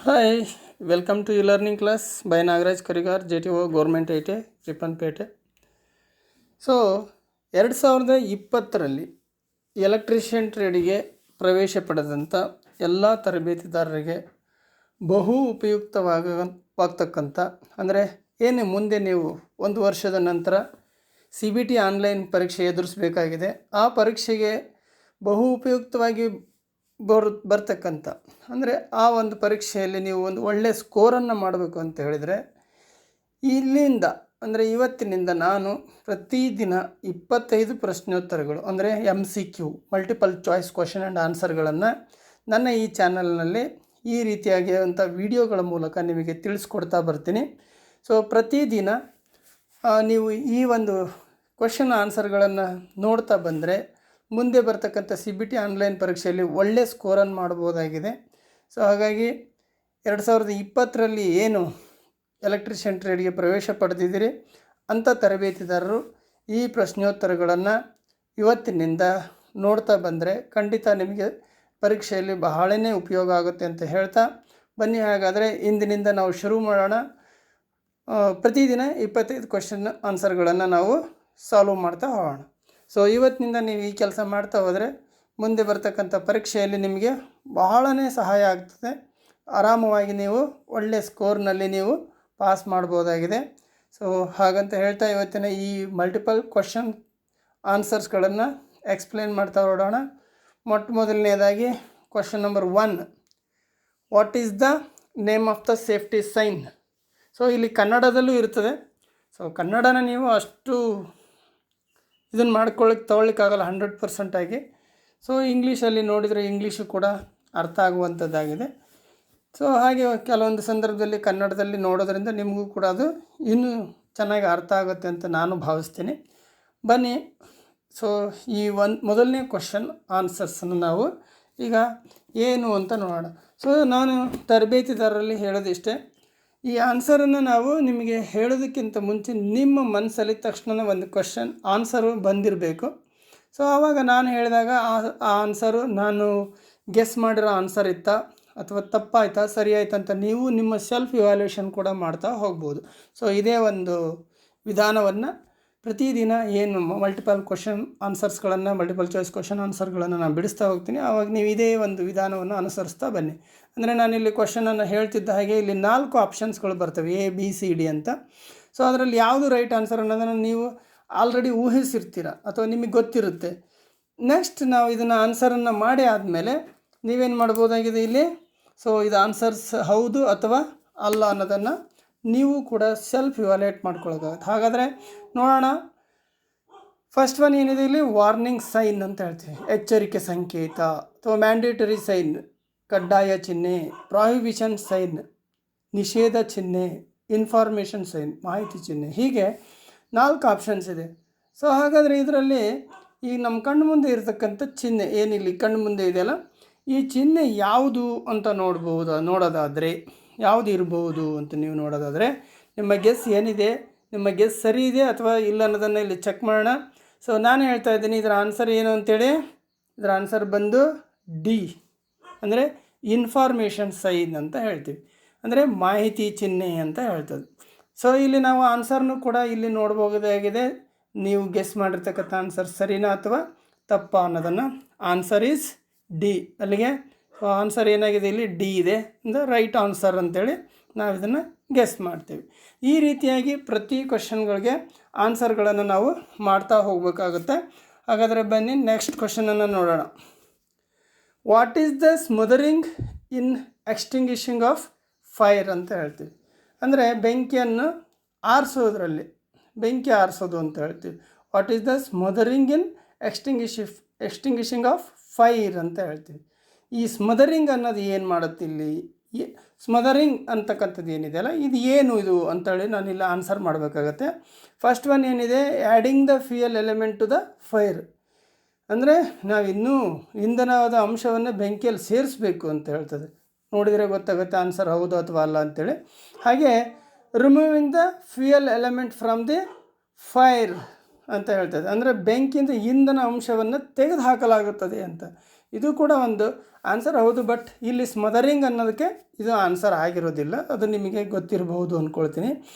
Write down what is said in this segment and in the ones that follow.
Hi, welcome to e-learning class by Nagaraj Karigar, JTO Government IT, Rippanpete. So 2020ರಲ್ಲಿ electrician ಟ್ರೇಡಿಗೆ ಪ್ರವೇಶ ಪಡೆದಂಥ ಎಲ್ಲ ತರಬೇತಿದಾರರಿಗೆ ಬಹು ಉಪಯುಕ್ತವಾಗ್ತಕ್ಕಂಥ ಅಂದರೆ ಏನು ಮುಂದೆ ನೀವು ಒಂದು ವರ್ಷದ ನಂತರ CBT ಆನ್ಲೈನ್ ಪರೀಕ್ಷೆ ಎದುರಿಸಬೇಕಾಗಿದೆ. ಆ ಪರೀಕ್ಷೆಗೆ ಬಹು ಉಪಯುಕ್ತವಾಗಿ ಬರ್ತಕ್ಕಂಥ ಅಂದರೆ ಆ ಒಂದು ಪರೀಕ್ಷೆಯಲ್ಲಿ ನೀವು ಒಂದು ಒಳ್ಳೆಯ ಸ್ಕೋರನ್ನು ಮಾಡಬೇಕು ಅಂತ ಹೇಳಿದರೆ ಇಲ್ಲಿಂದ ಅಂದರೆ ಇವತ್ತಿನಿಂದ ನಾನು ಪ್ರತಿದಿನ 25 ಪ್ರಶ್ನೋತ್ತರಗಳು ಅಂದರೆ MCQ multiple choice question and ಆನ್ಸರ್ಗಳನ್ನು ನನ್ನ ಈ ಚಾನಲ್ನಲ್ಲಿ ಈ ರೀತಿಯಾಗಿರುವಂಥ ವಿಡಿಯೋಗಳ ಮೂಲಕ ನಿಮಗೆ ತಿಳಿಸ್ಕೊಡ್ತಾ ಬರ್ತೀನಿ. ಸೊ ಪ್ರತಿದಿನ ನೀವು ಈ ಒಂದು ಕ್ವಶನ್ ಆನ್ಸರ್ಗಳನ್ನು ನೋಡ್ತಾ ಬಂದರೆ ಮುಂದೆ ಬರ್ತಕ್ಕಂಥ CBT ಆನ್ಲೈನ್ ಪರೀಕ್ಷೆಯಲ್ಲಿ ಒಳ್ಳೆಯ ಸ್ಕೋರನ್ನು ಮಾಡ್ಬೋದಾಗಿದೆ. ಸೊ ಹಾಗಾಗಿ 2020ರಲ್ಲಿ ಏನು ಎಲೆಕ್ಟ್ರಿಷಿಯನ್ ಟ್ರೇಡ್ಗೆ ಪ್ರವೇಶ ಪಡೆದಿದ್ದೀರಿ ಅಂಥ ತರಬೇತಿದಾರರು ಈ ಪ್ರಶ್ನೋತ್ತರಗಳನ್ನು ಇವತ್ತಿನಿಂದ ನೋಡ್ತಾ ಬಂದರೆ ಖಂಡಿತ ನಿಮಗೆ ಪರೀಕ್ಷೆಯಲ್ಲಿ ಬಹಳನೇ ಉಪಯೋಗ ಆಗುತ್ತೆ ಅಂತ ಹೇಳ್ತಾ ಬನ್ನಿ. ಹಾಗಾದರೆ ಇಂದಿನಿಂದ ನಾವು ಶುರು ಮಾಡೋಣ. ಪ್ರತಿದಿನ 25 ಕ್ವಶನ್ ಆನ್ಸರ್ಗಳನ್ನು ನಾವು ಸಾಲ್ವ್ ಮಾಡ್ತಾ ಹೋಗೋಣ. ಸೊ ಇವತ್ತಿನಿಂದ ನೀವು ಈ ಕೆಲಸ ಮಾಡ್ತಾ ಹೋದರೆ ಮುಂದೆ ಬರ್ತಕ್ಕಂಥ ಪರೀಕ್ಷೆಯಲ್ಲಿ ನಿಮಗೆ ಬಹಳನೇ ಸಹಾಯ ಆಗ್ತದೆ. ಆರಾಮವಾಗಿ ನೀವು ಒಳ್ಳೆಯ ಸ್ಕೋರ್ನಲ್ಲಿ ನೀವು ಪಾಸ್ ಮಾಡ್ಬೋದಾಗಿದೆ. ಸೊ ಹಾಗಂತ ಹೇಳ್ತಾ ಇವತ್ತಿನ ಈ ಮಲ್ಟಿಪಲ್ ಕ್ವಶನ್ ಆನ್ಸರ್ಸ್ಗಳನ್ನು ಎಕ್ಸ್ಪ್ಲೇನ್ ಮಾಡ್ತಾ ಹೊರಡೋಣ. ಮೊದಲನೇದಾಗಿ question number 1, what is the name of the safety sign? So ಇಲ್ಲಿ ಕನ್ನಡದಲ್ಲೂ ಇರ್ತದೆ. ಸೊ ಕನ್ನಡನ ನೀವು ಅಷ್ಟು ಇದನ್ನು ತೊಗೊಳ್ಳಿಕ್ಕಾಗಲ್ಲ 100% ಆಗಿ. ಸೊ ಇಂಗ್ಲೀಷಲ್ಲಿ ನೋಡಿದರೆ ಇಂಗ್ಲೀಷು ಕೂಡ ಅರ್ಥ ಆಗುವಂಥದ್ದಾಗಿದೆ. ಸೊ ಹಾಗೆ ಕೆಲವೊಂದು ಸಂದರ್ಭದಲ್ಲಿ ಕನ್ನಡದಲ್ಲಿ ನೋಡೋದ್ರಿಂದ ನಿಮಗೂ ಕೂಡ ಅದು ಇನ್ನೂ ಚೆನ್ನಾಗಿ ಅರ್ಥ ಆಗುತ್ತೆ ಅಂತ ನಾನು ಭಾವಿಸ್ತೀನಿ. ಬನ್ನಿ. ಸೊ ಈ ಮೊದಲನೇ ಕ್ವಶನ್ ಆನ್ಸರ್ಸನ್ನು ನಾವು ಈಗ ಏನು ಅಂತ ನೋಡೋಣ. ಸೊ ನಾನು ತರಬೇತಿದಾರರಲ್ಲಿ ಹೇಳೋದಿಷ್ಟೇ, ಈ ಆನ್ಸರನ್ನು ನಾವು ನಿಮಗೆ ಹೇಳೋದಕ್ಕಿಂತ ಮುಂಚೆ ನಿಮ್ಮ ಮನಸ್ಸಲ್ಲಿ ತಕ್ಷಣ ಒಂದು ಕ್ವಶನ್ ಆನ್ಸರು ಬಂದಿರಬೇಕು. ಸೊ ಆವಾಗ ನಾನು ಹೇಳಿದಾಗ ಆ ಆನ್ಸರು ನಾನು ಗೆಸ್ ಮಾಡಿರೋ ಆನ್ಸರ್ ಇತ್ತಾ ಅಥವಾ ತಪ್ಪಾಯ್ತಾ ಸರಿ ಆಯ್ತಾ ಅಂತ ನೀವು ನಿಮ್ಮ ಸೆಲ್ಫ್ ಇವ್ಯಾಲ್ಯೂಷನ್ ಕೂಡ ಮಾಡ್ತಾ ಹೋಗ್ಬೋದು. ಸೊ ಇದೇ ಒಂದು ವಿಧಾನವನ್ನು ಪ್ರತಿದಿನ ಏನು ಮಲ್ಟಿಪಲ್ ಕ್ವಶನ್ ಆನ್ಸರ್ಸ್ಗಳನ್ನು ಮಲ್ಟಿಪಲ್ ಚಾಯ್ಸ್ ಕ್ವಶನ್ ಆನ್ಸರ್ಗಳನ್ನು ನಾನು ಬಿಡಿಸ್ತಾ ಹೋಗ್ತೀನಿ. ಆವಾಗ ನೀವು ಇದೇ ಒಂದು ವಿಧಾನವನ್ನು ಅನುಸರಿಸ್ತಾ ಬನ್ನಿ. ಅಂದರೆ ನಾನಿಲ್ಲಿ ಕ್ವಶನನ್ನು ಹೇಳ್ತಿದ್ದ ಹಾಗೆ ಇಲ್ಲಿ 4 ಆಪ್ಷನ್ಸ್ಗಳು ಬರ್ತವೆ, ABCD ಅಂತ. ಸೊ ಅದರಲ್ಲಿ ಯಾವುದು ರೈಟ್ ಆನ್ಸರ್ ಅನ್ನೋದನ್ನು ನೀವು ಆಲ್ರೆಡಿ ಊಹಿಸಿರ್ತೀರ ಅಥವಾ ನಿಮಗೆ ಗೊತ್ತಿರುತ್ತೆ. ನೆಕ್ಸ್ಟ್ ನಾವು ಇದನ್ನು ಆನ್ಸರನ್ನು ಮಾಡಿ ಆದಮೇಲೆ ನೀವೇನು ಮಾಡ್ಬೋದಾಗಿದೆ ಇಲ್ಲಿ. ಸೊ ಇದು ಆನ್ಸರ್ಸ್ ಹೌದು ಅಥವಾ ಅಲ್ಲ ಅನ್ನೋದನ್ನು ನೀವು ಕೂಡ ಸೆಲ್ಫ್ ಇವ್ಯಾಲ್ಯೂಯೇಟ್ ಮಾಡ್ಕೊಳ್ಳೋಕ್ಕಾಗುತ್ತೆ. ಹಾಗಾದರೆ ನೋಡೋಣ. ಫಸ್ಟ್ ಒನ್ ಏನಿದೆ ಇಲ್ಲಿ, ವಾರ್ನಿಂಗ್ ಸೈನ್ ಅಂತ ಹೇಳ್ತೀವಿ, ಎಚ್ಚರಿಕೆ ಸಂಕೇತ ಅಥವಾ ಮ್ಯಾಂಡೇಟರಿ ಸೈನ್ ಕಡ್ಡಾಯ ಚಿಹ್ನೆ, ಪ್ರಾಹಿಬಿಷನ್ ಸೈನ್ ನಿಷೇಧ ಚಿಹ್ನೆ, ಇನ್ಫಾರ್ಮೇಷನ್ ಸೈನ್ ಮಾಹಿತಿ ಚಿಹ್ನೆ, ಹೀಗೆ 4 ಆಪ್ಷನ್ಸ್ ಇದೆ. ಸೊ ಹಾಗಾದರೆ ಇದರಲ್ಲಿ ಈ ನಮ್ಮ ಕಣ್ಣು ಮುಂದೆ ಇರತಕ್ಕಂಥ ಚಿಹ್ನೆ ಏನಿಲ್ಲಿ ಕಣ್ಣು ಮುಂದೆ ಇದೆಯಲ್ಲ, ಈ ಚಿಹ್ನೆ ಯಾವುದು ಅಂತ ನೋಡೋದಾದರೆ ಯಾವುದು ಇರ್ಬೋದು ಅಂತ ನೀವು ನೋಡೋದಾದರೆ ನಿಮ್ಮ ಗೆಸ್ ಏನಿದೆ, ನಿಮ್ಮ ಗೆಸ್ ಸರಿ ಇದೆ ಅಥವಾ ಇಲ್ಲ ಅನ್ನೋದನ್ನು ಇಲ್ಲಿ ಚೆಕ್ ಮಾಡೋಣ. ಸೊ ನಾನು ಹೇಳ್ತಾ ಇದ್ದೀನಿ ಇದರ ಆನ್ಸರ್ ಏನು ಅಂತೇಳಿ. ಇದರ ಆನ್ಸರ್ ಬಂದು ಡಿ, ಅಂದರೆ ಇನ್ಫಾರ್ಮೇಷನ್ ಸೈನ್ ಅಂತ ಹೇಳ್ತೀವಿ, ಅಂದರೆ ಮಾಹಿತಿ ಚಿಹ್ನೆ ಅಂತ ಹೇಳ್ತದೆ. ಸೊ ಇಲ್ಲಿ ನಾವು ಆನ್ಸರ್ನು ಕೂಡ ಇಲ್ಲಿ ನೋಡ್ಬೋದಾಗಿದೆ. ನೀವು ಗೆಸ್ ಮಾಡಿರ್ತಕ್ಕಂಥ ಆನ್ಸರ್ ಸರಿನಾ ಅಥವಾ ತಪ್ಪಾ ಅನ್ನೋದನ್ನು. Answer is D. ಅಲ್ಲಿಗೆ ಆನ್ಸರ್ ಏನಾಗಿದೆ ಇಲ್ಲಿ ಡಿ ಇದೆ, ಅಂದರೆ ರೈಟ್ ಆನ್ಸರ್ ಅಂತೇಳಿ ನಾವು ಇದನ್ನು ಗೆಸ್ ಮಾಡ್ತೀವಿ. ಈ ರೀತಿಯಾಗಿ ಪ್ರತಿ ಕ್ವಶನ್ಗಳಿಗೆ ಆನ್ಸರ್ಗಳನ್ನು ನಾವು ಮಾಡ್ತಾ ಹೋಗಬೇಕಾಗುತ್ತೆ. ಹಾಗಾದರೆ ಬನ್ನಿ ನೆಕ್ಸ್ಟ್ ಕ್ವಶನನ್ನು ನೋಡೋಣ. What is the smothering in extinguishing of fire ಅಂತ ಹೇಳ್ತೀವಿ. ಅಂದರೆ ಬೆಂಕಿಯನ್ನು ಆರಿಸೋದ್ರಲ್ಲಿ ಬೆಂಕಿ ಆರಿಸೋದು ಅಂತ ಹೇಳ್ತೀವಿ. What is the smothering in extinguishing of fire ಅಂತ ಹೇಳ್ತೀವಿ. ಈ ಸ್ಮದರಿಂಗ್ ಅನ್ನೋದು ಏನು ಮಾಡುತ್ತೆ ಇಲ್ಲಿ, ಸ್ಮದರಿಂಗ್ ಅಂತಕ್ಕಂಥದ್ದು ಏನಿದೆಯಲ್ಲ ಇದು ಏನು ಇದು ಅಂತೇಳಿ ನಾನಿಲ್ಲಿ ಆನ್ಸರ್ ಮಾಡಬೇಕಾಗತ್ತೆ. ಫಸ್ಟ್ ಒನ್ ಏನಿದೆ, adding the fuel element to the fire, ಅಂದರೆ ನಾವಿನ್ನೂ ಇಂಧನದ ಅಂಶವನ್ನು ಬೆಂಕಿಯಲ್ಲಿ ಸೇರಿಸಬೇಕು ಅಂತ ಹೇಳ್ತದೆ. ನೋಡಿದರೆ ಗೊತ್ತಾಗುತ್ತೆ ಆನ್ಸರ್ ಹೌದು ಅಥವಾ ಅಲ್ಲ ಅಂಥೇಳಿ. ಹಾಗೆ removing the fuel element from the fire ಅಂತ ಹೇಳ್ತದೆ, ಅಂದರೆ ಬೆಂಕಿಯಿಂದ ಇಂಧನ ಅಂಶವನ್ನು ತೆಗೆದು ಹಾಕಲಾಗುತ್ತದೆ ಅಂತ. ಇದು ಕೂಡ ಒಂದು ಆನ್ಸರ್ ಹೌದು, ಬಟ್ ಇಲ್ಲಿ ಸ್ಮದರಿಂಗ್ ಅನ್ನೋದಕ್ಕೆ ಇದು ಆನ್ಸರ್ ಆಗಿರೋದಿಲ್ಲ, ಅದು ನಿಮಗೆ ಗೊತ್ತಿರಬಹುದು ಅಂದ್ಕೊಳ್ತೀನಿ.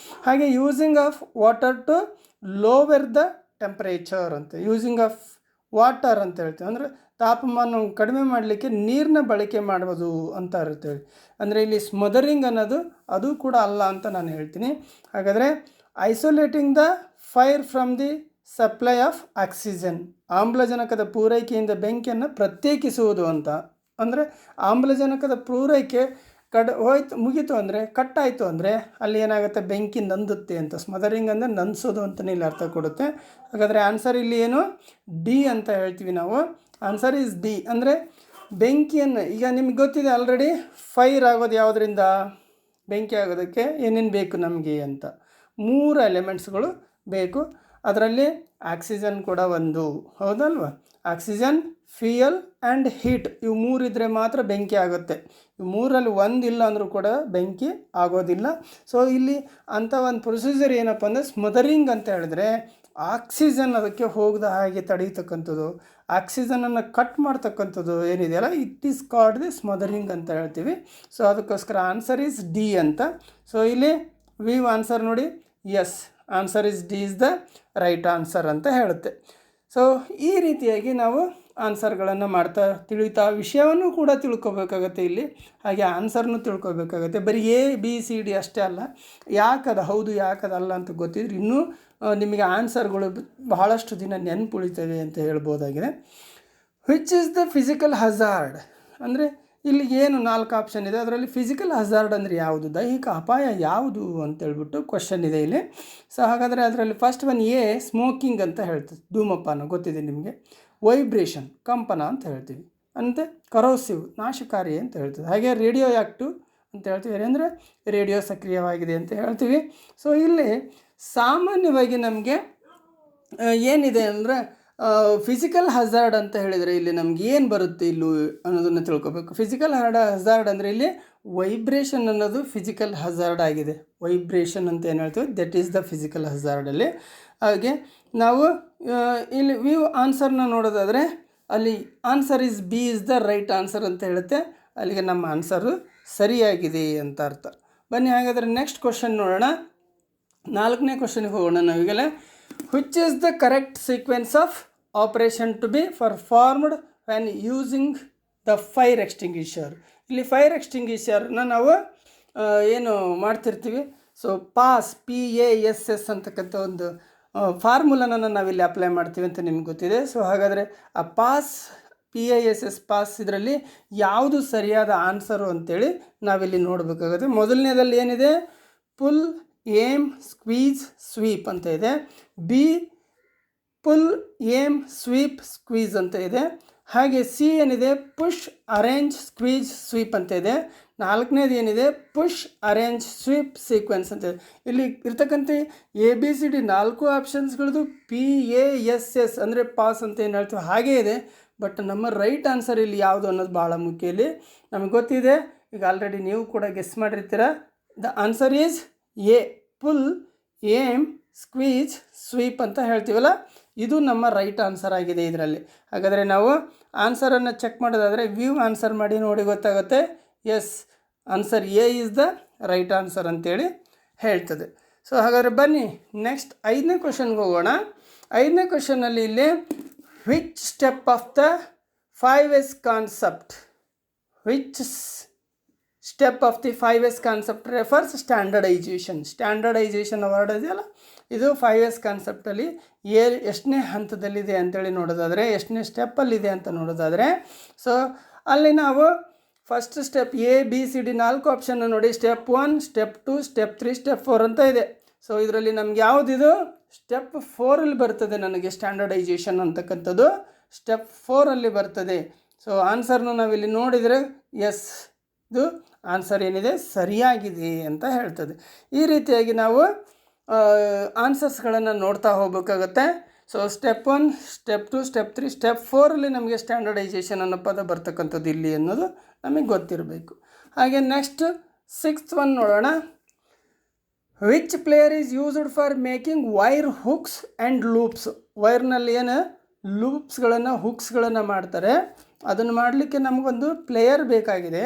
ಹಾಗೆ using of water to lower the temperature ಅಂತ, ಯೂಸಿಂಗ್ ಆಫ್ ವಾಟರ್ ಅಂತ ಹೇಳ್ತೀವಿ, ಅಂದರೆ ತಾಪಮಾನ ಕಡಿಮೆ ಮಾಡಲಿಕ್ಕೆ ನೀರನ್ನ ಬಳಕೆ ಮಾಡ್ಬೋದು ಅಂತ ಇರ್ತೇವೆ. ಅಂದರೆ ಇಲ್ಲಿ ಸ್ಮದರಿಂಗ್ ಅನ್ನೋದು ಅದು ಕೂಡ ಅಲ್ಲ ಅಂತ ನಾನು ಹೇಳ್ತೀನಿ. ಹಾಗಾದರೆ isolating the fire from the supply of oxygen, ಆಮ್ಲಜನಕದ ಪೂರೈಕೆಯಿಂದ ಬೆಂಕಿಯನ್ನು ಪ್ರತ್ಯೇಕಿಸುವುದು ಅಂತ. ಅಂದರೆ ಆಮ್ಲಜನಕದ ಪೂರೈಕೆ ಮುಗೀತು ಅಂದರೆ ಕಟ್ಟಾಯಿತು ಅಂದರೆ ಅಲ್ಲಿ ಏನಾಗುತ್ತೆ, ಬೆಂಕಿ ನಂದುತ್ತೆ ಅಂತ. ಸ್ಮದರಿಂಗ್ ಅಂದರೆ ನಂದಿಸೋದು ಅಂತಲೇ ಇಲ್ಲಿ ಅರ್ಥ ಕೊಡುತ್ತೆ. ಹಾಗಾದರೆ ಆನ್ಸರ್ ಇಲ್ಲಿ ಏನು, ಡಿ ಅಂತ ಹೇಳ್ತೀವಿ ನಾವು. Answer is D. ಅಂದರೆ ಬೆಂಕಿಯನ್ನು, ಈಗ ನಿಮ್ಗೆ ಗೊತ್ತಿದೆ ಆಲ್ರೆಡಿ ಫೈರ್ ಆಗೋದು ಯಾವುದರಿಂದ, ಬೆಂಕಿ ಆಗೋದಕ್ಕೆ ಏನೇನು ಬೇಕು ನಮಗೆ ಅಂತ 3 ಎಲಿಮೆಂಟ್ಸ್ಗಳು ಬೇಕು. ಅದರಲ್ಲಿ ಆಕ್ಸಿಜನ್ ಕೂಡ ಒಂದು, ಹೌದಲ್ವ? ಆಕ್ಸಿಜನ್, ಫ್ಯೂಯಲ್ ಆ್ಯಂಡ್ ಹೀಟ್, ಇವು 3 ಇದ್ದರೆ ಮಾತ್ರ ಬೆಂಕಿ ಆಗುತ್ತೆ. ಇವು 3ರಲ್ಲಿ ಒಂದಿಲ್ಲ ಅಂದರೂ ಕೂಡ ಬೆಂಕಿ ಆಗೋದಿಲ್ಲ. ಸೊ ಇಲ್ಲಿ ಅಂಥ ಒಂದು ಪ್ರೊಸೀಜರ್ ಏನಪ್ಪ ಅಂದರೆ ಸ್ಮದರಿಂಗ್ ಅಂತ ಹೇಳಿದ್ರೆ ಆಕ್ಸಿಜನ್ ಅದಕ್ಕೆ ಹೋಗದ ಹಾಗೆ ತಡೀತಕ್ಕಂಥದ್ದು, ಆಕ್ಸಿಜನನ್ನು ಕಟ್ ಮಾಡ್ತಕ್ಕಂಥದ್ದು ಏನಿದೆಯಲ್ಲ, it is called the smothering ಅಂತ ಹೇಳ್ತೀವಿ. ಸೊ ಅದಕ್ಕೋಸ್ಕರ ಆನ್ಸರ್ ಈಸ್ ಡಿ ಅಂತ. ಸೊ ಇಲ್ಲಿ ವಿವ್ ಆನ್ಸರ್ ನೋಡಿ, yes, answer is D is the right answer ಅಂತ ಹೇಳುತ್ತೆ. ಸೊ ಈ ರೀತಿಯಾಗಿ ನಾವು ಆನ್ಸರ್ಗಳನ್ನು ಮಾಡ್ತಾ ತಿಳಿತಾ ವಿಷಯವನ್ನು ಕೂಡ ತಿಳ್ಕೊಬೇಕಾಗತ್ತೆ ಇಲ್ಲಿ, ಹಾಗೆ ಆನ್ಸರ್ನು ತಿಳ್ಕೊಬೇಕಾಗತ್ತೆ. ಬರೀ ಎ ಬಿ ಸಿ ಡಿ ಅಷ್ಟೇ ಅಲ್ಲ, ಯಾಕದು ಹೌದು ಯಾಕದಲ್ಲ ಅಂತ ಗೊತ್ತಿದ್ರೆ ಇನ್ನೂ ನಿಮಗೆ ಆನ್ಸರ್ಗಳು ಬಹಳಷ್ಟು ದಿನ ನೆನಪುಳಿತವೆ ಅಂತ ಹೇಳ್ಬೋದಾಗಿದೆ. Which is the physical hazard, ಅಂದರೆ ಇಲ್ಲಿ ಏನು 4 ಆಪ್ಷನ್ ಇದೆ, ಅದರಲ್ಲಿ ಫಿಸಿಕಲ್ ಹಜಾರ್ಡ್ ಅಂದರೆ ಯಾವುದು, ದೈಹಿಕ ಅಪಾಯ ಯಾವುದು ಅಂತೇಳ್ಬಿಟ್ಟು ಕ್ವಶನ್ ಇದೆ ಇಲ್ಲಿ. ಸೊ ಹಾಗಾದರೆ ಅದರಲ್ಲಿ ಫಸ್ಟ್ ಒನ್ ಎ ಸ್ಮೋಕಿಂಗ್ ಅಂತ ಹೇಳ್ತದೆ, ಧೂಮಪಾನ ಗೊತ್ತಿದೆ ನಿಮಗೆ. ವೈಬ್ರೇಷನ್, ಕಂಪನ ಅಂತ ಹೇಳ್ತೀವಿ. ಅಂತೆ ಕರೋಸಿವ್, ನಾಶಕಾರಿ ಅಂತ ಹೇಳ್ತೀವಿ. ಹಾಗೆ ರೇಡಿಯೋ ಆ್ಯಕ್ಟಿವ್ ಅಂತ ಹೇಳ್ತೀವಿ, ಅಂದರೆ ರೇಡಿಯೋ ಸಕ್ರಿಯವಾಗಿದೆ ಅಂತ ಹೇಳ್ತೀವಿ. ಸೊ ಇಲ್ಲಿ ಸಾಮಾನ್ಯವಾಗಿ ನಮಗೆ ಏನಿದೆ ಅಂದರೆ ಫಿಸಿಕಲ್ ಹಜಾರ್ಡ್ ಅಂತ ಹೇಳಿದರೆ ಇಲ್ಲಿ ನಮ್ಗೆ ಏನು ಬರುತ್ತೆ ಇಲ್ಲೂ ಅನ್ನೋದನ್ನು ತಿಳ್ಕೊಬೇಕು. ಫಿಸಿಕಲ್ ಹಜಾರ್ಡ್ ಅಂದರೆ ಇಲ್ಲಿ ವೈಬ್ರೇಷನ್ ಅನ್ನೋದು ಫಿಸಿಕಲ್ ಹಜಾರ್ಡ್ ಆಗಿದೆ. ವೈಬ್ರೇಷನ್ ಅಂತ ಏನು ಹೇಳ್ತೀವಿ, ದಟ್ ಈಸ್ ದ ಫಿಸಿಕಲ್ ಹಜಾರ್ಡಲ್ಲಿ. ಹಾಗೆ ನಾವು ಇಲ್ಲಿ ವ್ಯೂ ಆನ್ಸರ್ನ ನೋಡೋದಾದರೆ ಅಲ್ಲಿ answer is B is the right answer ಅಂತ ಹೇಳುತ್ತೆ. ಅಲ್ಲಿಗೆ ನಮ್ಮ ಆನ್ಸರು ಸರಿಯಾಗಿದೆ ಅಂತ ಅರ್ಥ. ಬನ್ನಿ ಹಾಗಾದರೆ ನೆಕ್ಸ್ಟ್ ಕ್ವಶನ್ ನೋಡೋಣ. 4ನೇ ಕ್ವಶನ್ಗೆ ಹೋಗೋಣ ನಾವೀಗಲೇ. Which is the correct sequence of operation to be performed when using the fire extinguisher. ಇಲ್ಲಿ ಫೈರ್ ಎಕ್ಸ್ಟಿಂಗ್ವಿಷರ್ನ ನಾವು ಏನು ಮಾಡ್ತಿರ್ತೀವಿ, ಸೊ ಪಾಸ್ PASS ಅಂತಕ್ಕಂಥ ಒಂದು ಫಾರ್ಮುಲಾನ ನಾವಿಲ್ಲಿ ಅಪ್ಲೈ ಮಾಡ್ತೀವಿ ಅಂತ ನಿಮ್ಗೆ ಗೊತ್ತಿದೆ. ಸೊ ಹಾಗಾದರೆ ಆ ಪಾಸ್ PASS ಪಾಸ್ ಇದರಲ್ಲಿ ಯಾವುದು ಸರಿಯಾದ ಆನ್ಸರು ಅಂತೇಳಿ ನಾವಿಲ್ಲಿ ನೋಡಬೇಕಾಗುತ್ತೆ. ಮೊದಲನೇದಲ್ಲಿ ಏನಿದೆ, ಪುಲ್, ಏಮ್, ಸ್ಕ್ವೀಜ್, ಸ್ವೀಪ್ ಅಂತ ಇದೆ. ಬಿ ಪುಲ್, ಏಮ್, ಸ್ವೀಪ್, ಸ್ಕ್ವೀಜ್ ಅಂತ ಇದೆ. ಹಾಗೆ ಸಿ ಏನಿದೆ, ಪುಷ್, ಅರೇಂಜ್, ಸ್ಕ್ವೀಜ್, ಸ್ವೀಪ್ ಅಂತ ಇದೆ. 4ನೇದು ಏನಿದೆ, ಪುಷ್, ಅರೇಂಜ್, ಸ್ವೀಪ್, ಸೀಕ್ವೆನ್ಸ್ ಅಂತ ಇದೆ. ಇಲ್ಲಿ ಇರ್ತಕ್ಕಂಥ ABCD 4 ಆಪ್ಷನ್ಸ್ಗಳದ್ದು PASS ಅಂದರೆ ಪಾಸ್ ಅಂತ ಏನು ಹೇಳ್ತೀವಿ ಹಾಗೇ ಇದೆ. ಬಟ್ ನಮ್ಮ ರೈಟ್ ಆನ್ಸರ್ ಇಲ್ಲಿ ಯಾವುದು ಅನ್ನೋದು ಭಾಳ ಮುಖ್ಯ. ಇಲ್ಲಿ ನಮಗೆ ಗೊತ್ತಿದೆ, ಈಗ ಆಲ್ರೆಡಿ ನೀವು ಕೂಡ ಗೆಸ್ ಮಾಡಿರ್ತೀರ. The answer is A, pull, aim, squeeze, sweep ಅಂತ ಹೇಳ್ತೀವಲ್ಲ, ಇದು ನಮ್ಮ ರೈಟ್ ಆನ್ಸರ್ ಆಗಿದೆ ಇದರಲ್ಲಿ. ಹಾಗಾದರೆ ನಾವು ಆನ್ಸರನ್ನು ಚೆಕ್ ಮಾಡೋದಾದರೆ ವ್ಯೂ ಆನ್ಸರ್ ಮಾಡಿ ನೋಡಿ ಗೊತ್ತಾಗುತ್ತೆ. Yes, answer A is the right answer ಅಂತೇಳಿ ಹೇಳ್ತದೆ. ಸೊ ಹಾಗಾದರೆ ಬನ್ನಿ ನೆಕ್ಸ್ಟ್ 5ನೇ ಕ್ವಶನ್ಗೆ ಹೋಗೋಣ. 5ನೇ ಕ್ವಶನಲ್ಲಿ ಇಲ್ಲಿ which step of the 5S concept, which step of the 5S concept refers standardization. Standardization word ಇದೆಯಲ್ಲ, ಇದು 5S ಕಾನ್ಸೆಪ್ಟಲ್ಲಿ ಎಷ್ಟನೇ ಹಂತದಲ್ಲಿದೆ ಅಂತೇಳಿ ನೋಡೋದಾದರೆ, ಎಷ್ಟನೇ ಸ್ಟೆಪ್ಪಲ್ಲಿದೆ ಅಂತ ನೋಡೋದಾದರೆ, ಸೊ ಅಲ್ಲಿ ನಾವು ಫಸ್ಟ್ ಸ್ಟೆಪ್ ABCD 4 ಆಪ್ಷನ್ನ ನೋಡಿ. ಸ್ಟೆಪ್ 1, ಸ್ಟೆಪ್ 2, ಸ್ಟೆಪ್ 3, ಸ್ಟೆಪ್ 4 ಅಂತ ಇದೆ. ಸೊ ಇದರಲ್ಲಿ ನಮ್ಗೆ ಯಾವುದಿದು ಸ್ಟೆಪ್ 4ಅಲ್ಲಿ ಬರ್ತದೆ. ನನಗೆ ಸ್ಟ್ಯಾಂಡರ್ಡೈಜೇಷನ್ ಅಂತಕ್ಕಂಥದ್ದು ಸ್ಟೆಪ್ 4ಅಲ್ಲಿ ಬರ್ತದೆ. ಸೊ ಆನ್ಸರ್ನ ನಾವಿಲ್ಲಿ ನೋಡಿದರೆ ಎಸ್, ಇದು ಆನ್ಸರ್ ಏನಿದೆ ಸರಿಯಾಗಿದೆ ಅಂತ ಹೇಳ್ತದೆ. ಈ ರೀತಿಯಾಗಿ ನಾವು ಆನ್ಸರ್ಸ್ಗಳನ್ನು ನೋಡ್ತಾ ಹೋಗಬೇಕಾಗತ್ತೆ. So step 1, step 2, step 3, step 4ಅಲ್ಲಿ ನಮಗೆ ಸ್ಟ್ಯಾಂಡರ್ಡೈಜೇಷನ್ ಅನ್ನೋ ಪದ ಬರ್ತಕ್ಕಂಥದ್ದು ಇಲ್ಲಿ ಅನ್ನೋದು ನಮಗೆ ಗೊತ್ತಿರಬೇಕು. ಹಾಗೆ ನೆಕ್ಸ್ಟ್ 6th ಒನ್ ನೋಡೋಣ. Which plier is used for making wire hooks and loops. ವೈರ್ನಲ್ಲಿ ಏನು ಲೂಪ್ಸ್ಗಳನ್ನು ಹುಕ್ಸ್ಗಳನ್ನು ಮಾಡ್ತಾರೆ, ಅದನ್ನು ಮಾಡಲಿಕ್ಕೆ ನಮಗೊಂದು ಪ್ಲೇಯರ್ ಬೇಕಾಗಿದೆ.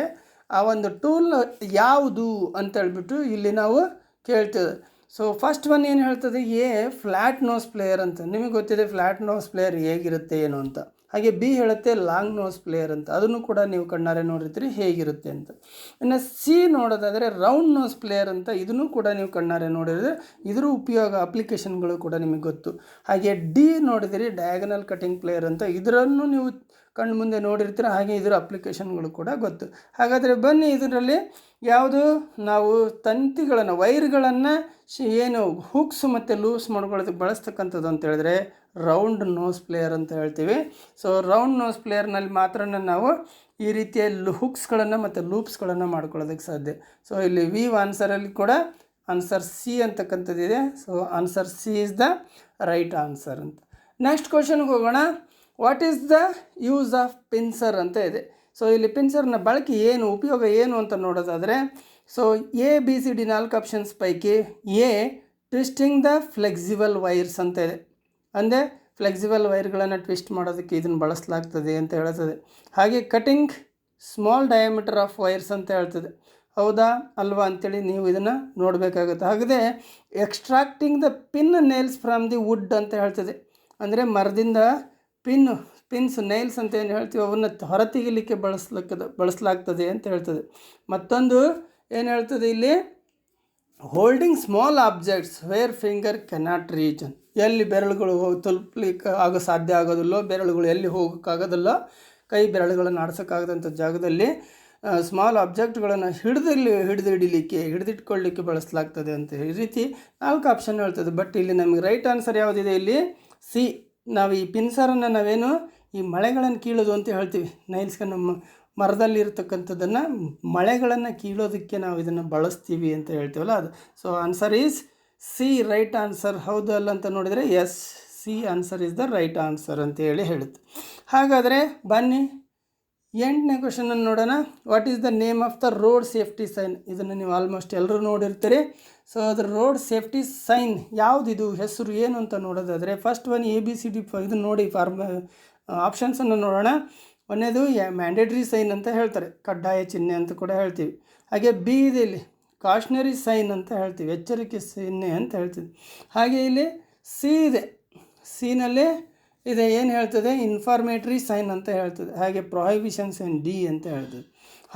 ಆ ಒಂದು ಟೂಲ್ ಯಾವುದು ಅಂತೇಳ್ಬಿಟ್ಟು ಇಲ್ಲಿ ನಾವು ಕೇಳ್ತೇವೆ. ಸೊ ಫಸ್ಟ್ ಒನ್ ಏನು ಹೇಳ್ತದೆ, ಫ್ಲ್ಯಾಟ್ ನೋಸ್ ಪ್ಲೇಯರ್ ಅಂತ. ನಿಮಗೆ ಗೊತ್ತಿದೆ ಫ್ಲ್ಯಾಟ್ ನೋಸ್ ಪ್ಲೇಯರ್ ಹೇಗಿರುತ್ತೆ ಏನು ಅಂತ. ಹಾಗೆ ಬಿ ಹೇಳುತ್ತೆ ಲಾಂಗ್ ನೋಸ್ ಪ್ಲೇಯರ್ ಅಂತ. ಅದನ್ನು ಕೂಡ ನೀವು ಕಣ್ಣಾರೆ ನೋಡಿರ್ತೀರಿ ಹೇಗಿರುತ್ತೆ ಅಂತ. ಇನ್ನು ಸಿ ನೋಡೋದಾದರೆ ರೌಂಡ್ ನೋಸ್ ಪ್ಲೇಯರ್ ಅಂತ. ಇದನ್ನು ಕೂಡ ನೀವು ಕಣ್ಣಾರೆ ನೋಡಿದರೆ ಇದರ ಉಪಯೋಗ ಅಪ್ಲಿಕೇಶನ್ಗಳು ಕೂಡ ನಿಮಗೆ ಗೊತ್ತು. ಹಾಗೆ ಡಿ ನೋಡಿದಿರಿ ಡಯಾಗನಲ್ ಕಟಿಂಗ್ ಪ್ಲೇಯರ್ ಅಂತ. ಇದರನ್ನು ನೀವು ಕಣ್ಣು ಮುಂದೆ ನೋಡಿರ್ತೀರ, ಹಾಗೆ ಇದರ ಅಪ್ಲಿಕೇಶನ್ಗಳು ಕೂಡ ಗೊತ್ತು. ಹಾಗಾದರೆ ಬನ್ನಿ, ಇದರಲ್ಲಿ ಯಾವುದು ನಾವು ತಂತಿಗಳನ್ನು ವೈರ್ಗಳನ್ನು ಏನು ಹುಕ್ಸ್ ಮತ್ತು ಲೂಸ್ ಮಾಡ್ಕೊಳ್ಳೋದಕ್ಕೆ ಬಳಸ್ತಕ್ಕಂಥದ್ದು ಅಂತ ಹೇಳಿದ್ರೆ ರೌಂಡ್ ನೋಸ್ ಪ್ಲೇಯರ್ ಅಂತ ಹೇಳ್ತೀವಿ. ಸೊ ರೌಂಡ್ ನೋಸ್ ಪ್ಲೇಯರ್ನಲ್ಲಿ ಮಾತ್ರ ನಾವು ಈ ರೀತಿಯ ಹುಕ್ಸ್ಗಳನ್ನು ಮತ್ತು ಲೂಪ್ಸ್ಗಳನ್ನು ಮಾಡ್ಕೊಳ್ಳೋದಕ್ಕೆ ಸಾಧ್ಯ. ಸೊ ಇಲ್ಲಿ ಆನ್ಸರಲ್ಲಿ ಕೂಡ ಆನ್ಸರ್ ಸಿ ಅಂತಕ್ಕಂಥದ್ದಿದೆ. So answer C is the right answer ಅಂತ. ನೆಕ್ಸ್ಟ್ ಕ್ವಶನ್ಗೆ ಹೋಗೋಣ. What is the use of pincer ಅಂತ ಇದೆ. ಸೊ ಇಲ್ಲಿ ಪಿನ್ಸರ್ನ ಬಳಕೆ ಏನು, ಉಪಯೋಗ ಏನು ಅಂತ ನೋಡೋದಾದರೆ, ಸೊ ABCD 4 ಆಪ್ಷನ್ಸ್ ಪೈಕಿ ಟ್ವಿಸ್ಟಿಂಗ್ ದ ಫ್ಲೆಕ್ಸಿಬಲ್ ವೈರ್ಸ್ ಅಂತ ಇದೆ. ಅಂದರೆ ಫ್ಲೆಕ್ಸಿಬಲ್ ವೈರ್ಗಳನ್ನು ಟ್ವಿಸ್ಟ್ ಮಾಡೋದಕ್ಕೆ ಇದನ್ನು ಬಳಸಲಾಗ್ತದೆ ಅಂತ ಹೇಳ್ತದೆ. ಹಾಗೆ cutting small diameter of wires ಅಂತ ಹೇಳ್ತದೆ. ಹೌದಾ ಅಲ್ವಾ ಅಂತೇಳಿ ನೀವು ಇದನ್ನು ನೋಡಬೇಕಾಗುತ್ತೆ. ಹಾಗೆ extracting the pin nails from the wood ಅಂತ ಹೇಳ್ತದೆ. ಅಂದರೆ ಮರದಿಂದ ಪಿನ್ಸ್ ನೈಲ್ಸ್ ಅಂತ ಏನು ಹೇಳ್ತೀವಿ ಅವನ್ನು ಹೊರತೆಗಿಲಿಕ್ಕೆ ಬಳಸಲಾಗ್ತದೆ ಅಂತ ಹೇಳ್ತದೆ. ಮತ್ತೊಂದು ಏನು ಹೇಳ್ತದೆ ಇಲ್ಲಿ, holding small objects where finger cannot reach. ಎಲ್ಲಿ ಬೆರಳುಗಳು ತಲುಪಲಿಕ್ಕೆ ಸಾಧ್ಯ ಆಗೋದಿಲ್ಲೋ, ಬೆರಳುಗಳು ಎಲ್ಲಿ ಹೋಗೋಕ್ಕಾಗೋದಿಲ್ಲ, ಕೈ ಬೆರಳುಗಳನ್ನು ಆಡಿಸೋಕ್ಕಾಗದಂಥ ಜಾಗದಲ್ಲಿ ಸ್ಮಾಲ್ ಆಬ್ಜೆಕ್ಟ್ಗಳನ್ನು ಹಿಡಿದಿಟ್ಕೊಳ್ಳಿಕ್ಕೆ ಬಳಸಲಾಗ್ತದೆ ಅಂತ ಈ ರೀತಿ 4 ಆಪ್ಷನ್ ಹೇಳ್ತದೆ. ಬಟ್ ಇಲ್ಲಿ ನಮಗೆ ರೈಟ್ ಆನ್ಸರ್ ಯಾವುದಿದೆ, ಇಲ್ಲಿ ಸಿ. ನಾವು ಈ ಪಿನ್ಸರನ್ನು ನಾವೇನು ಈ ಮಳೆಗಳನ್ನು ಕೀಳೋದು ಅಂತ ಹೇಳ್ತೀವಿ. ನೈಲ್ಸ್ಗೆ ನಮ್ಮ ಮರದಲ್ಲಿ ಇರತಕ್ಕಂಥದ್ದನ್ನು ಮಳೆಗಳನ್ನು ಕೀಳೋದಕ್ಕೆ ನಾವು ಇದನ್ನು ಬಳಸ್ತೀವಿ ಅಂತ ಹೇಳ್ತೀವಲ್ಲ ಅದು. So answer is C right answer. ಹೌದು ಅಲ್ಲ ಅಂತ ನೋಡಿದರೆ yes, C answer is the right answer ಅಂತ ಹೇಳುತ್ತೆ. ಹಾಗಾದರೆ ಬನ್ನಿ 8ನೇ ಕ್ವಶನನ್ನು ನೋಡೋಣ. What is the name of the road safety sign. ಇದನ್ನು ನೀವು ಆಲ್ಮೋಸ್ಟ್ ಎಲ್ಲರೂ ನೋಡಿರ್ತೀರಿ. ಸೊ ಅದರ ರೋಡ್ ಸೇಫ್ಟಿ ಸೈನ್ ಯಾವುದಿದು, ಹೆಸರು ಏನು ಅಂತ ನೋಡೋದಾದರೆ ಫಸ್ಟ್ ಒನ್ ABCD ಇದನ್ನು ನೋಡಿ ಆಪ್ಷನ್ಸನ್ನು ನೋಡೋಣ. ಒಂದೇದು ಮ್ಯಾಂಡೇಟ್ರಿ ಸೈನ್ ಅಂತ ಹೇಳ್ತಾರೆ, ಕಡ್ಡಾಯ ಚಿಹ್ನೆ ಅಂತ ಕೂಡ ಹೇಳ್ತೀವಿ. ಹಾಗೆ ಬಿ ಇದೆ ಇಲ್ಲಿ ಕಾಶ್ನರಿ ಸೈನ್ ಅಂತ ಹೇಳ್ತೀವಿ, ಎಚ್ಚರಿಕೆ ಚಿಹ್ನೆ ಅಂತ ಹೇಳ್ತೀವಿ. ಹಾಗೆ ಇಲ್ಲಿ ಸಿ ಇದೆ, ಸಿನಲ್ಲಿ ಇದೆ ಏನು ಹೇಳ್ತದೆ, ಇನ್ಫಾರ್ಮೇಟ್ರಿ ಸೈನ್ ಅಂತ ಹೇಳ್ತದೆ. ಹಾಗೆ ಪ್ರೊಹಿಬಿಷನ್ ಸೈನ್ ಡಿ ಅಂತ ಹೇಳ್ತದೆ.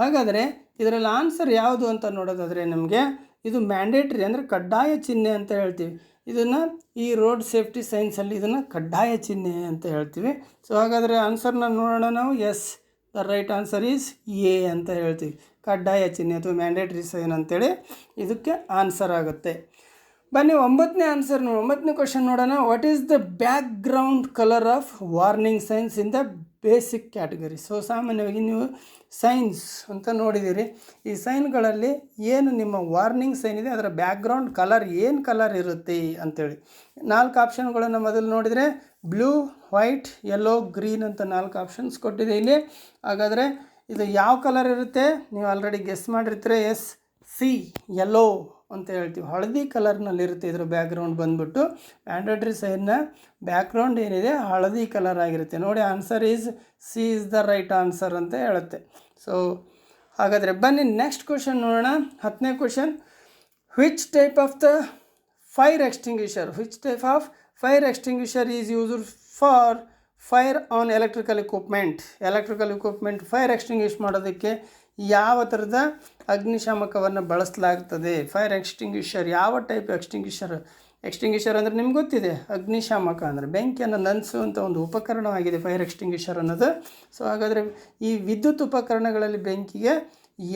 ಹಾಗಾದರೆ ಇದರಲ್ಲಿ ಆನ್ಸರ್ ಯಾವುದು ಅಂತ ನೋಡೋದಾದರೆ ನಮಗೆ ಇದು ಮ್ಯಾಂಡೇಟ್ರಿ ಅಂದರೆ ಕಡ್ಡಾಯ ಚಿಹ್ನೆ ಅಂತ ಹೇಳ್ತೀವಿ. ಇದನ್ನು ಈ ರೋಡ್ ಸೇಫ್ಟಿ ಸೈನ್ಸಲ್ಲಿ ಇದನ್ನು ಕಡ್ಡಾಯ ಚಿಹ್ನೆ ಅಂತ ಹೇಳ್ತೀವಿ. ಸೊ ಹಾಗಾದರೆ ಆನ್ಸರ್ನ ನೋಡೋಣ ನಾವು. Yes, the right answer is A ಅಂತ ಹೇಳ್ತೀವಿ. ಕಡ್ಡಾಯ ಚಿಹ್ನೆ ಅಥವಾ ಮ್ಯಾಂಡೇಟ್ರಿ ಸೈನ್ ಅಂತೇಳಿ ಇದಕ್ಕೆ ಆನ್ಸರ್ ಆಗುತ್ತೆ. ಬನ್ನಿ 9ನೇ ಕ್ವಶನ್ ನೋಡೋಣ. What is the back ground colour of warning science in the basic category. So ಸಾಮಾನ್ಯವಾಗಿ ನೀವು ಸೈನ್ಸ್ ಅಂತ ನೋಡಿದ್ದೀರಿ. ಈ ಸೈನ್ಗಳಲ್ಲಿ ಏನು ನಿಮ್ಮ ವಾರ್ನಿಂಗ್ ಸೈನ್ ಇದೆ ಅದರ ಬ್ಯಾಕ್ಗ್ರೌಂಡ್ ಕಲರ್ ಏನು ಕಲರ್ ಇರುತ್ತೆ ಅಂತೇಳಿ 4 ಆಪ್ಷನ್ಗಳನ್ನು ಮೊದಲು ನೋಡಿದರೆ ಬ್ಲೂ, ವೈಟ್, ಯೆಲ್ಲೋ, ಗ್ರೀನ್ ಅಂತ 4 ಆಪ್ಷನ್ಸ್ ಕೊಟ್ಟಿದೆ ಇಲ್ಲಿ. ಹಾಗಾದರೆ ಇದು ಯಾವ ಕಲರ್ ಇರುತ್ತೆ ನೀವು ಆಲ್ರೆಡಿ ಗೆಸ್ ಮಾಡಿರ್ತೀರ. ಎಸ್, ಸಿ ಯೆಲ್ಲೋ ಅಂತ ಹೇಳ್ತೀವಿ. ಹಳದಿ ಕಲರ್ನಲ್ಲಿರುತ್ತೆ ಇದರ ಬ್ಯಾಕ್ಗ್ರೌಂಡ್ ಬಂದ್ಬಿಟ್ಟು. ಮ್ಯಾಂಡೇಟ್ರಿ ಸೈನ್ನ ಬ್ಯಾಕ್ಗ್ರೌಂಡ್ ಏನಿದೆ ಹಳದಿ ಕಲರ್ ಆಗಿರುತ್ತೆ. ನೋಡಿ answer is C is the right answer ಅಂತ ಹೇಳುತ್ತೆ. ಸೊ ಹಾಗಾದರೆ ಬನ್ನಿ ನೆಕ್ಸ್ಟ್ ಕ್ವಶನ್ ನೋಡೋಣ. 10ನೇ question. Which type of fire extinguisher is used for fire on electrical equipment fire extinguish ಮಾಡೋದಕ್ಕೆ ಯಾವ ಥರದ ಅಗ್ನಿಶಾಮಕವನ್ನು ಬಳಸಲಾಗ್ತದೆ. ಫೈರ್ ಎಕ್ಸ್ಟಿಂಗ್ವಿಷರ್ ಯಾವ ಟೈಪ್ ಎಕ್ಸ್ಟಿಂಗ್ವಿಷರ್ ಅಂದರೆ ನಿಮ್ಗೆ ಗೊತ್ತಿದೆ, ಅಗ್ನಿಶಾಮಕ ಅಂದರೆ ಬೆಂಕಿಯನ್ನು ನಂದಿಸುವಂಥ ಒಂದು ಉಪಕರಣವಾಗಿದೆ ಫೈರ್ ಎಕ್ಸ್ಟಿಂಗ್ವಿಷರ್ ಅನ್ನೋದು. ಸೊ ಹಾಗಾದರೆ ಈ ವಿದ್ಯುತ್ ಉಪಕರಣಗಳಲ್ಲಿ ಬೆಂಕಿಗೆ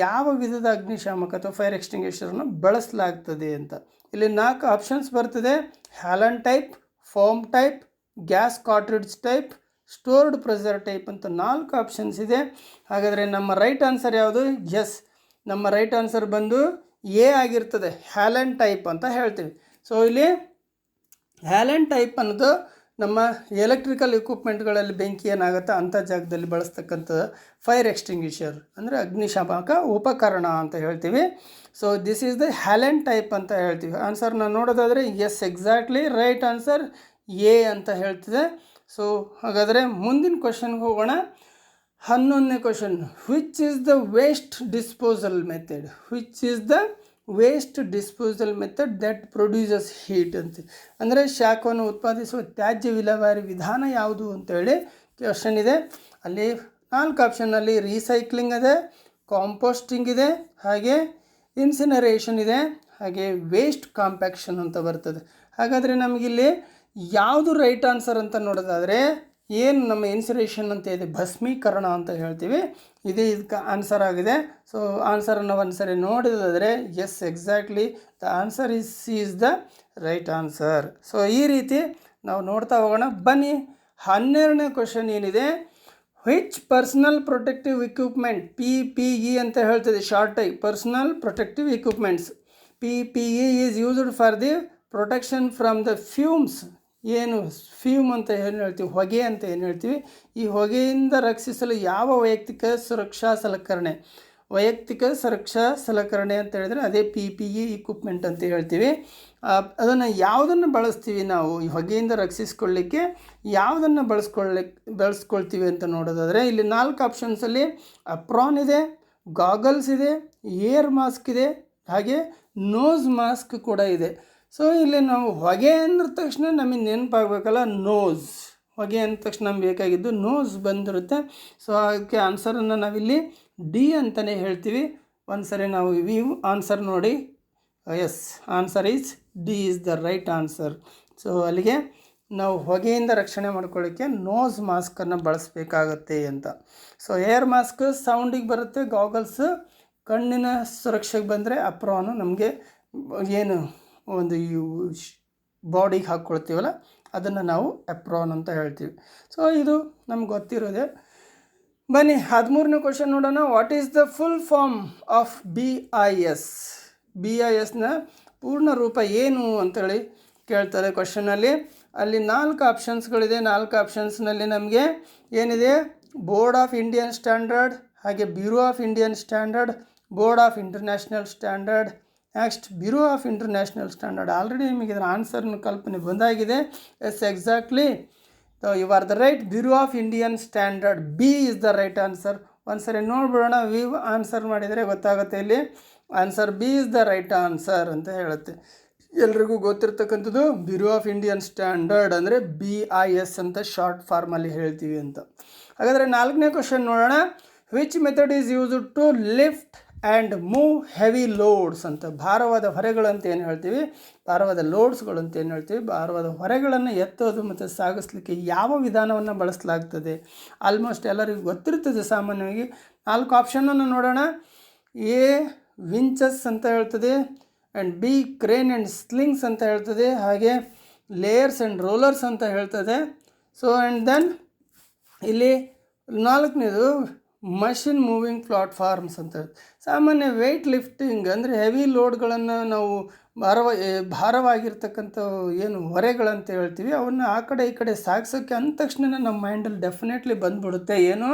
ಯಾವ ವಿಧದ ಅಗ್ನಿಶಾಮಕ ಅಥವಾ ಫೈರ್ ಎಕ್ಸ್ಟಿಂಗ್ವಿಷರನ್ನು ಬಳಸಲಾಗ್ತದೆ ಅಂತ ಇಲ್ಲಿ 4 ಆಪ್ಷನ್ಸ್ ಬರ್ತದೆ. Halon type, foam type, gas cartridge type, stored pressure type ಅಂತ 4 ಆಪ್ಷನ್ಸ್ ಇದೆ. ಹಾಗಾದರೆ ನಮ್ಮ ರೈಟ್ ಆನ್ಸರ್ ಯಾವುದು? ಎಸ್, ನಮ್ಮ ರೈಟ್ ಆನ್ಸರ್ ಬಂದು ಎ ಆಗಿರ್ತದೆ. ಹ್ಯಾಲನ್ ಟೈಪ್ ಅಂತ ಹೇಳ್ತೀವಿ. ಸೊ ಇಲ್ಲಿ ಹ್ಯಾಲನ್ ಟೈಪ್ ಅನ್ನೋದು ನಮ್ಮ ಎಲೆಕ್ಟ್ರಿಕಲ್ ಇಕ್ವಿಪ್ಮೆಂಟ್ಗಳಲ್ಲಿ ಬೆಂಕಿ ಏನಾಗುತ್ತೆ ಅಂಥ ಜಾಗದಲ್ಲಿ ಬಳಸ್ತಕ್ಕಂಥ ಫೈರ್ ಎಕ್ಸ್ಟಿಂಗ್ವಿಷರ್ ಅಂದರೆ ಅಗ್ನಿಶಾಮಕ ಉಪಕರಣ ಅಂತ ಹೇಳ್ತೀವಿ. So this is the halon type ಅಂತ ಹೇಳ್ತೀವಿ. ಆನ್ಸರ್ನ ನೋಡೋದಾದರೆ yes, exactly right answer A ಅಂತ ಹೇಳ್ತಿದೆ. ಸೊ ಹಾಗಾದರೆ ಮುಂದಿನ ಕ್ವಶನ್ಗೆ ಹೋಗೋಣ. 11ನೇ question, which is the waste disposal method, which is the waste disposal method that produces heat ಅಂತ, ಅಂದರೆ ಶಾಖವನ್ನು ಉತ್ಪಾದಿಸುವ ತ್ಯಾಜ್ಯ ವಿಲೇವಾರಿ ವಿಧಾನ ಯಾವುದು ಅಂತೇಳಿ ಕ್ವಶನ್ ಇದೆ. ಅಲ್ಲಿ 4 ಆಪ್ಷನ್ನಲ್ಲಿ ರೀಸೈಕ್ಲಿಂಗ್ ಇದೆ, ಕಾಂಪೋಸ್ಟಿಂಗ್ ಇದೆ, ಹಾಗೆ ಇನ್ಸಿನರೇಷನ್ ಇದೆ, ಹಾಗೆ ವೇಸ್ಟ್ ಕಾಂಪ್ಯಾಕ್ಷನ್ ಅಂತ ಬರ್ತದೆ. ಹಾಗಾದರೆ ನಮಗಿಲ್ಲಿ ಯಾವುದು ರೈಟ್ ಆನ್ಸರ್ ಅಂತ ನೋಡೋದಾದರೆ, ಏನು ನಮ್ಮ ಇನ್ಸಿನರೇಷನ್ ಅಂತ ಇದೆ, ಭಸ್ಮೀಕರಣ ಅಂತ ಹೇಳ್ತೀವಿ, ಇದೇ ಇದಕ್ಕೆ ಆನ್ಸರ್ ಆಗಿದೆ. ಸೊ ಆನ್ಸರನ್ನು ಒಂದು ಸರಿ ನೋಡಿದಾದರೆ yes exactly the answer is C is the right answer. So ಈ ರೀತಿ ನಾವು ನೋಡ್ತಾ ಹೋಗೋಣ. ಬನ್ನಿ 12ನೇ ಕ್ವಶನ್ ಏನಿದೆ, which personal protective equipment, PPE ಅಂತ ಹೇಳ್ತದೆ ಶಾರ್ಟಾಗಿ, personal protective equipments, PPE is used for the protection from the fumes. ಏನು ಫ್ಯೂಮ್ ಅಂತ ಏನು ಹೇಳ್ತೀವಿ, ಹೊಗೆ ಅಂತ ಏನು ಹೇಳ್ತೀವಿ, ಈ ಹೊಗೆಯಿಂದ ರಕ್ಷಿಸಲು ಯಾವ ವೈಯಕ್ತಿಕ ಸುರಕ್ಷಾ ಸಲಕರಣೆ ಅಂತ ಹೇಳಿದರೆ ಅದೇ PPE ಇಕ್ವಿಪ್ಮೆಂಟ್ ಅಂತ ಹೇಳ್ತೀವಿ. ಅದನ್ನು ಯಾವುದನ್ನು ಬಳಸ್ತೀವಿ ನಾವು ಈ ಹೊಗೆಯಿಂದ ರಕ್ಷಿಸ್ಕೊಳ್ಳಿಕ್ಕೆ, ಯಾವುದನ್ನು ಬಳಸ್ಕೊಳ್ತೀವಿ ಅಂತ ನೋಡೋದಾದರೆ ಇಲ್ಲಿ 4 ಆಪ್ಷನ್ಸಲ್ಲಿ ಅಪ್ರಾನ್ ಇದೆ, ಗಾಗಲ್ಸ್ ಇದೆ, ಏರ್ ಮಾಸ್ಕ್ ಇದೆ, ಹಾಗೆ ನೋಸ್ ಮಾಸ್ಕ್ ಕೂಡ ಇದೆ. ಸೊ ಇಲ್ಲಿ ನಾವು ಹೊಗೆ ಅಂದ ತಕ್ಷಣ ನಮಗೆ ನೆನಪಾಗಬೇಕಲ್ಲ, ನೋಸ್, ಹೊಗೆ ಅಂದ ತಕ್ಷಣ ನಮ್ಗೆ ಬೇಕಾಗಿದ್ದು ನೋಸ್ ಬಂದಿರುತ್ತೆ. ಸೊ ಅದಕ್ಕೆ ಆನ್ಸರನ್ನು ನಾವಿಲ್ಲಿ ಡಿ ಅಂತಲೇ ಹೇಳ್ತೀವಿ. ಒಂದು ಸರಿ ನಾವು ಆನ್ಸರ್ ನೋಡಿ, yes answer is D is the right answer. So ಅಲ್ಲಿಗೆ ನಾವು ಹೊಗೆಯಿಂದ ರಕ್ಷಣೆ ಮಾಡ್ಕೊಳ್ಳೋಕ್ಕೆ ನೋಸ್ ಮಾಸ್ಕನ್ನು ಬಳಸಬೇಕಾಗತ್ತೆ ಅಂತ. ಸೊ ಏರ್ ಮಾಸ್ಕ್ ಸೌಂಡಿಗೆ ಬರುತ್ತೆ, ಗಾಗಲ್ಸ್ ಕಣ್ಣಿನ ಸುರಕ್ಷೆಗೆ ಬಂದರೆ, ಅಪ್ರಾನು ನಮಗೆ ಏನು ಒಂದು ಬಾಡಿಗೆ ಹಾಕ್ಕೊಳ್ತೀವಲ್ಲ ಅದನ್ನು ನಾವು ಅಪ್ರಾನ್ ಅಂತ ಹೇಳ್ತೀವಿ. ಸೊ ಇದು ನಮ್ಗೆ ಗೊತ್ತಿರೋದೆ. ಬನ್ನಿ 13ನೇ ಕ್ವಶನ್ ನೋಡೋಣ. What is the full form of BIS? BISನ ಪೂರ್ಣ ರೂಪ ಏನು ಅಂತೇಳಿ ಕೇಳ್ತಾರೆ ಕ್ವಶನಲ್ಲಿ. ಅಲ್ಲಿ 4 ಆಪ್ಷನ್ಸ್ಗಳಿದೆ. 4 ಆಪ್ಷನ್ಸ್ನಲ್ಲಿ ನಮಗೆ ಏನಿದೆ, ಬೋರ್ಡ್ ಆಫ್ ಇಂಡಿಯನ್ ಸ್ಟ್ಯಾಂಡರ್ಡ್, ಹಾಗೆ bureau of Indian standard, board of international standard, next bureau of international standard. Already ನಿಮಗೆ ಇದರ ಆನ್ಸರ್ನ ಕಲ್ಪನೆ ಬಂದಾಗಿದೆ. Yes exactly you are the right, bureau of Indian standard, B is the right answer. ಒಂದು ಸರಿ ನೋಡ್ಬಿಡೋಣ, answer ಮಾಡಿದರೆ ಗೊತ್ತಾಗುತ್ತೆ. ಇಲ್ಲಿ answer B is the right answer ಅಂತ ಹೇಳುತ್ತೆ. ಎಲ್ರಿಗೂ ಗೊತ್ತಿರ್ತಕ್ಕಂಥದ್ದು ಬ್ಯೂರೋ ಆಫ್ ಇಂಡಿಯನ್ ಸ್ಟ್ಯಾಂಡರ್ಡ್ ಅಂದರೆ BIS ಅಂತ ಶಾರ್ಟ್ ಫಾರ್ಮಲ್ಲಿ ಹೇಳ್ತೀವಿ ಅಂತ. ಹಾಗಾದರೆ 4ನೇ ಕ್ವಶನ್ ನೋಡೋಣ. Which method is used to lift and move heavy loads ಅಂತ. ಭಾರವಾದ ಹೊರೆಗಳಂತ ಏನು ಹೇಳ್ತೀವಿ, ಭಾರವಾದ ಲೋಡ್ಸ್ಗಳು ಅಂತ ಏನು ಹೇಳ್ತೀವಿ, ಭಾರವಾದ ಹೊರೆಗಳನ್ನು ಎತ್ತೋದು ಮತ್ತು ಸಾಗಿಸ್ಲಿಕ್ಕೆ ಯಾವ ವಿಧಾನವನ್ನು ಬಳಸಲಾಗ್ತದೆ? ಆಲ್ಮೋಸ್ಟ್ ಎಲ್ಲರಿಗೂ ಗೊತ್ತಿರ್ತದೆ ಸಾಮಾನ್ಯವಾಗಿ. 4 ಆಪ್ಷನನ್ನು ನೋಡೋಣ. ಎ ವಿಂಚಸ್ ಅಂತ ಹೇಳ್ತದೆ, and B crane and slings ಅಂತ ಹೇಳ್ತದೆ, ಹಾಗೆ ಲೇಯರ್ಸ್ ಆ್ಯಂಡ್ ರೋಲರ್ಸ್ ಅಂತ ಹೇಳ್ತದೆ. ಸೊ ಆ್ಯಂಡ್ ದೆನ್ ಇಲ್ಲಿ 4ನೇದು ಮಷಿನ್ ಮೂವಿಂಗ್ ಪ್ಲಾಟ್ಫಾರ್ಮ್ಸ್ ಅಂತ ಹೇಳ್ತೀವಿ. ಸಾಮಾನ್ಯ ವೆಯ್ಟ್ ಲಿಫ್ಟಿಂಗ್ ಅಂದರೆ ಹೆವಿ ಲೋಡ್ಗಳನ್ನು ನಾವು ಭಾರವಾಗಿರ್ತಕ್ಕಂಥ ಏನು ಹೊರೆಗಳಂತ ಹೇಳ್ತೀವಿ, ಅವನ್ನ ಆ ಕಡೆ ಈ ಕಡೆ ಸಾಗಿಸೋಕ್ಕೆ ಅಂದ ತಕ್ಷಣ ನಮ್ಮ ಮೈಂಡಲ್ಲಿ ಡೆಫಿನೆಟ್ಲಿ ಬಂದ್ಬಿಡುತ್ತೆ ಏನು,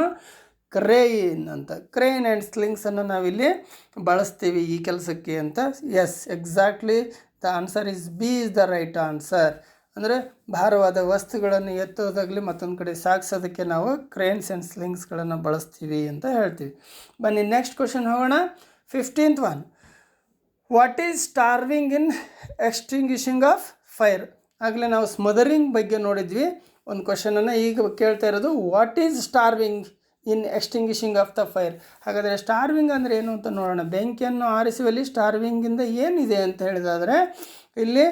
ಕ್ರೇನ್ ಅಂತ. ಕ್ರೇನ್ ಆ್ಯಂಡ್ ಸ್ಲಿಂಗ್ಸನ್ನು ನಾವಿಲ್ಲಿ ಬಳಸ್ತೀವಿ ಈ ಕೆಲಸಕ್ಕೆ ಅಂತ. S exactly the answer is B is the right answer. ಅಂದರೆ ಭಾರವಾದ ವಸ್ತುಗಳನ್ನು ಎತ್ತೋದಾಗಲಿ ಮತ್ತೊಂದು ಕಡೆ ಸಾಗಿಸೋದಕ್ಕೆ ನಾವು ಕ್ರೇನ್ಸ್ ಆ್ಯಂಡ್ ಸ್ಲಿಂಗ್ಸ್ಗಳನ್ನು ಬಳಸ್ತೀವಿ ಅಂತ ಹೇಳ್ತೀವಿ. ಬನ್ನಿ ನೆಕ್ಸ್ಟ್ ಕ್ವಶನ್ ಹೋಗೋಣ. 15th ಒನ್, what is starving in extinguishing of fire? ಆಗಲೇ ನಾವು ಸ್ಮದರಿಂಗ್ ಬಗ್ಗೆ ನೋಡಿದ್ವಿ ಒಂದು ಕ್ವಶನನ್ನು. ಈಗ ಕೇಳ್ತಾ ಇರೋದು what is starving in extinguishing of the fire. ಹಾಗಾದರೆ ಸ್ಟಾರ್ವಿಂಗ್ ಅಂದರೆ ಏನು ಅಂತ ನೋಡೋಣ. ಬೆಂಕಿಯನ್ನು ಆರಿಸುವಲ್ಲಿ ಸ್ಟಾರ್ವಿಂಗಿಂದ ಏನಿದೆ ಅಂತ ಹೇಳಿದಾದರೆ ಇಲ್ಲಿ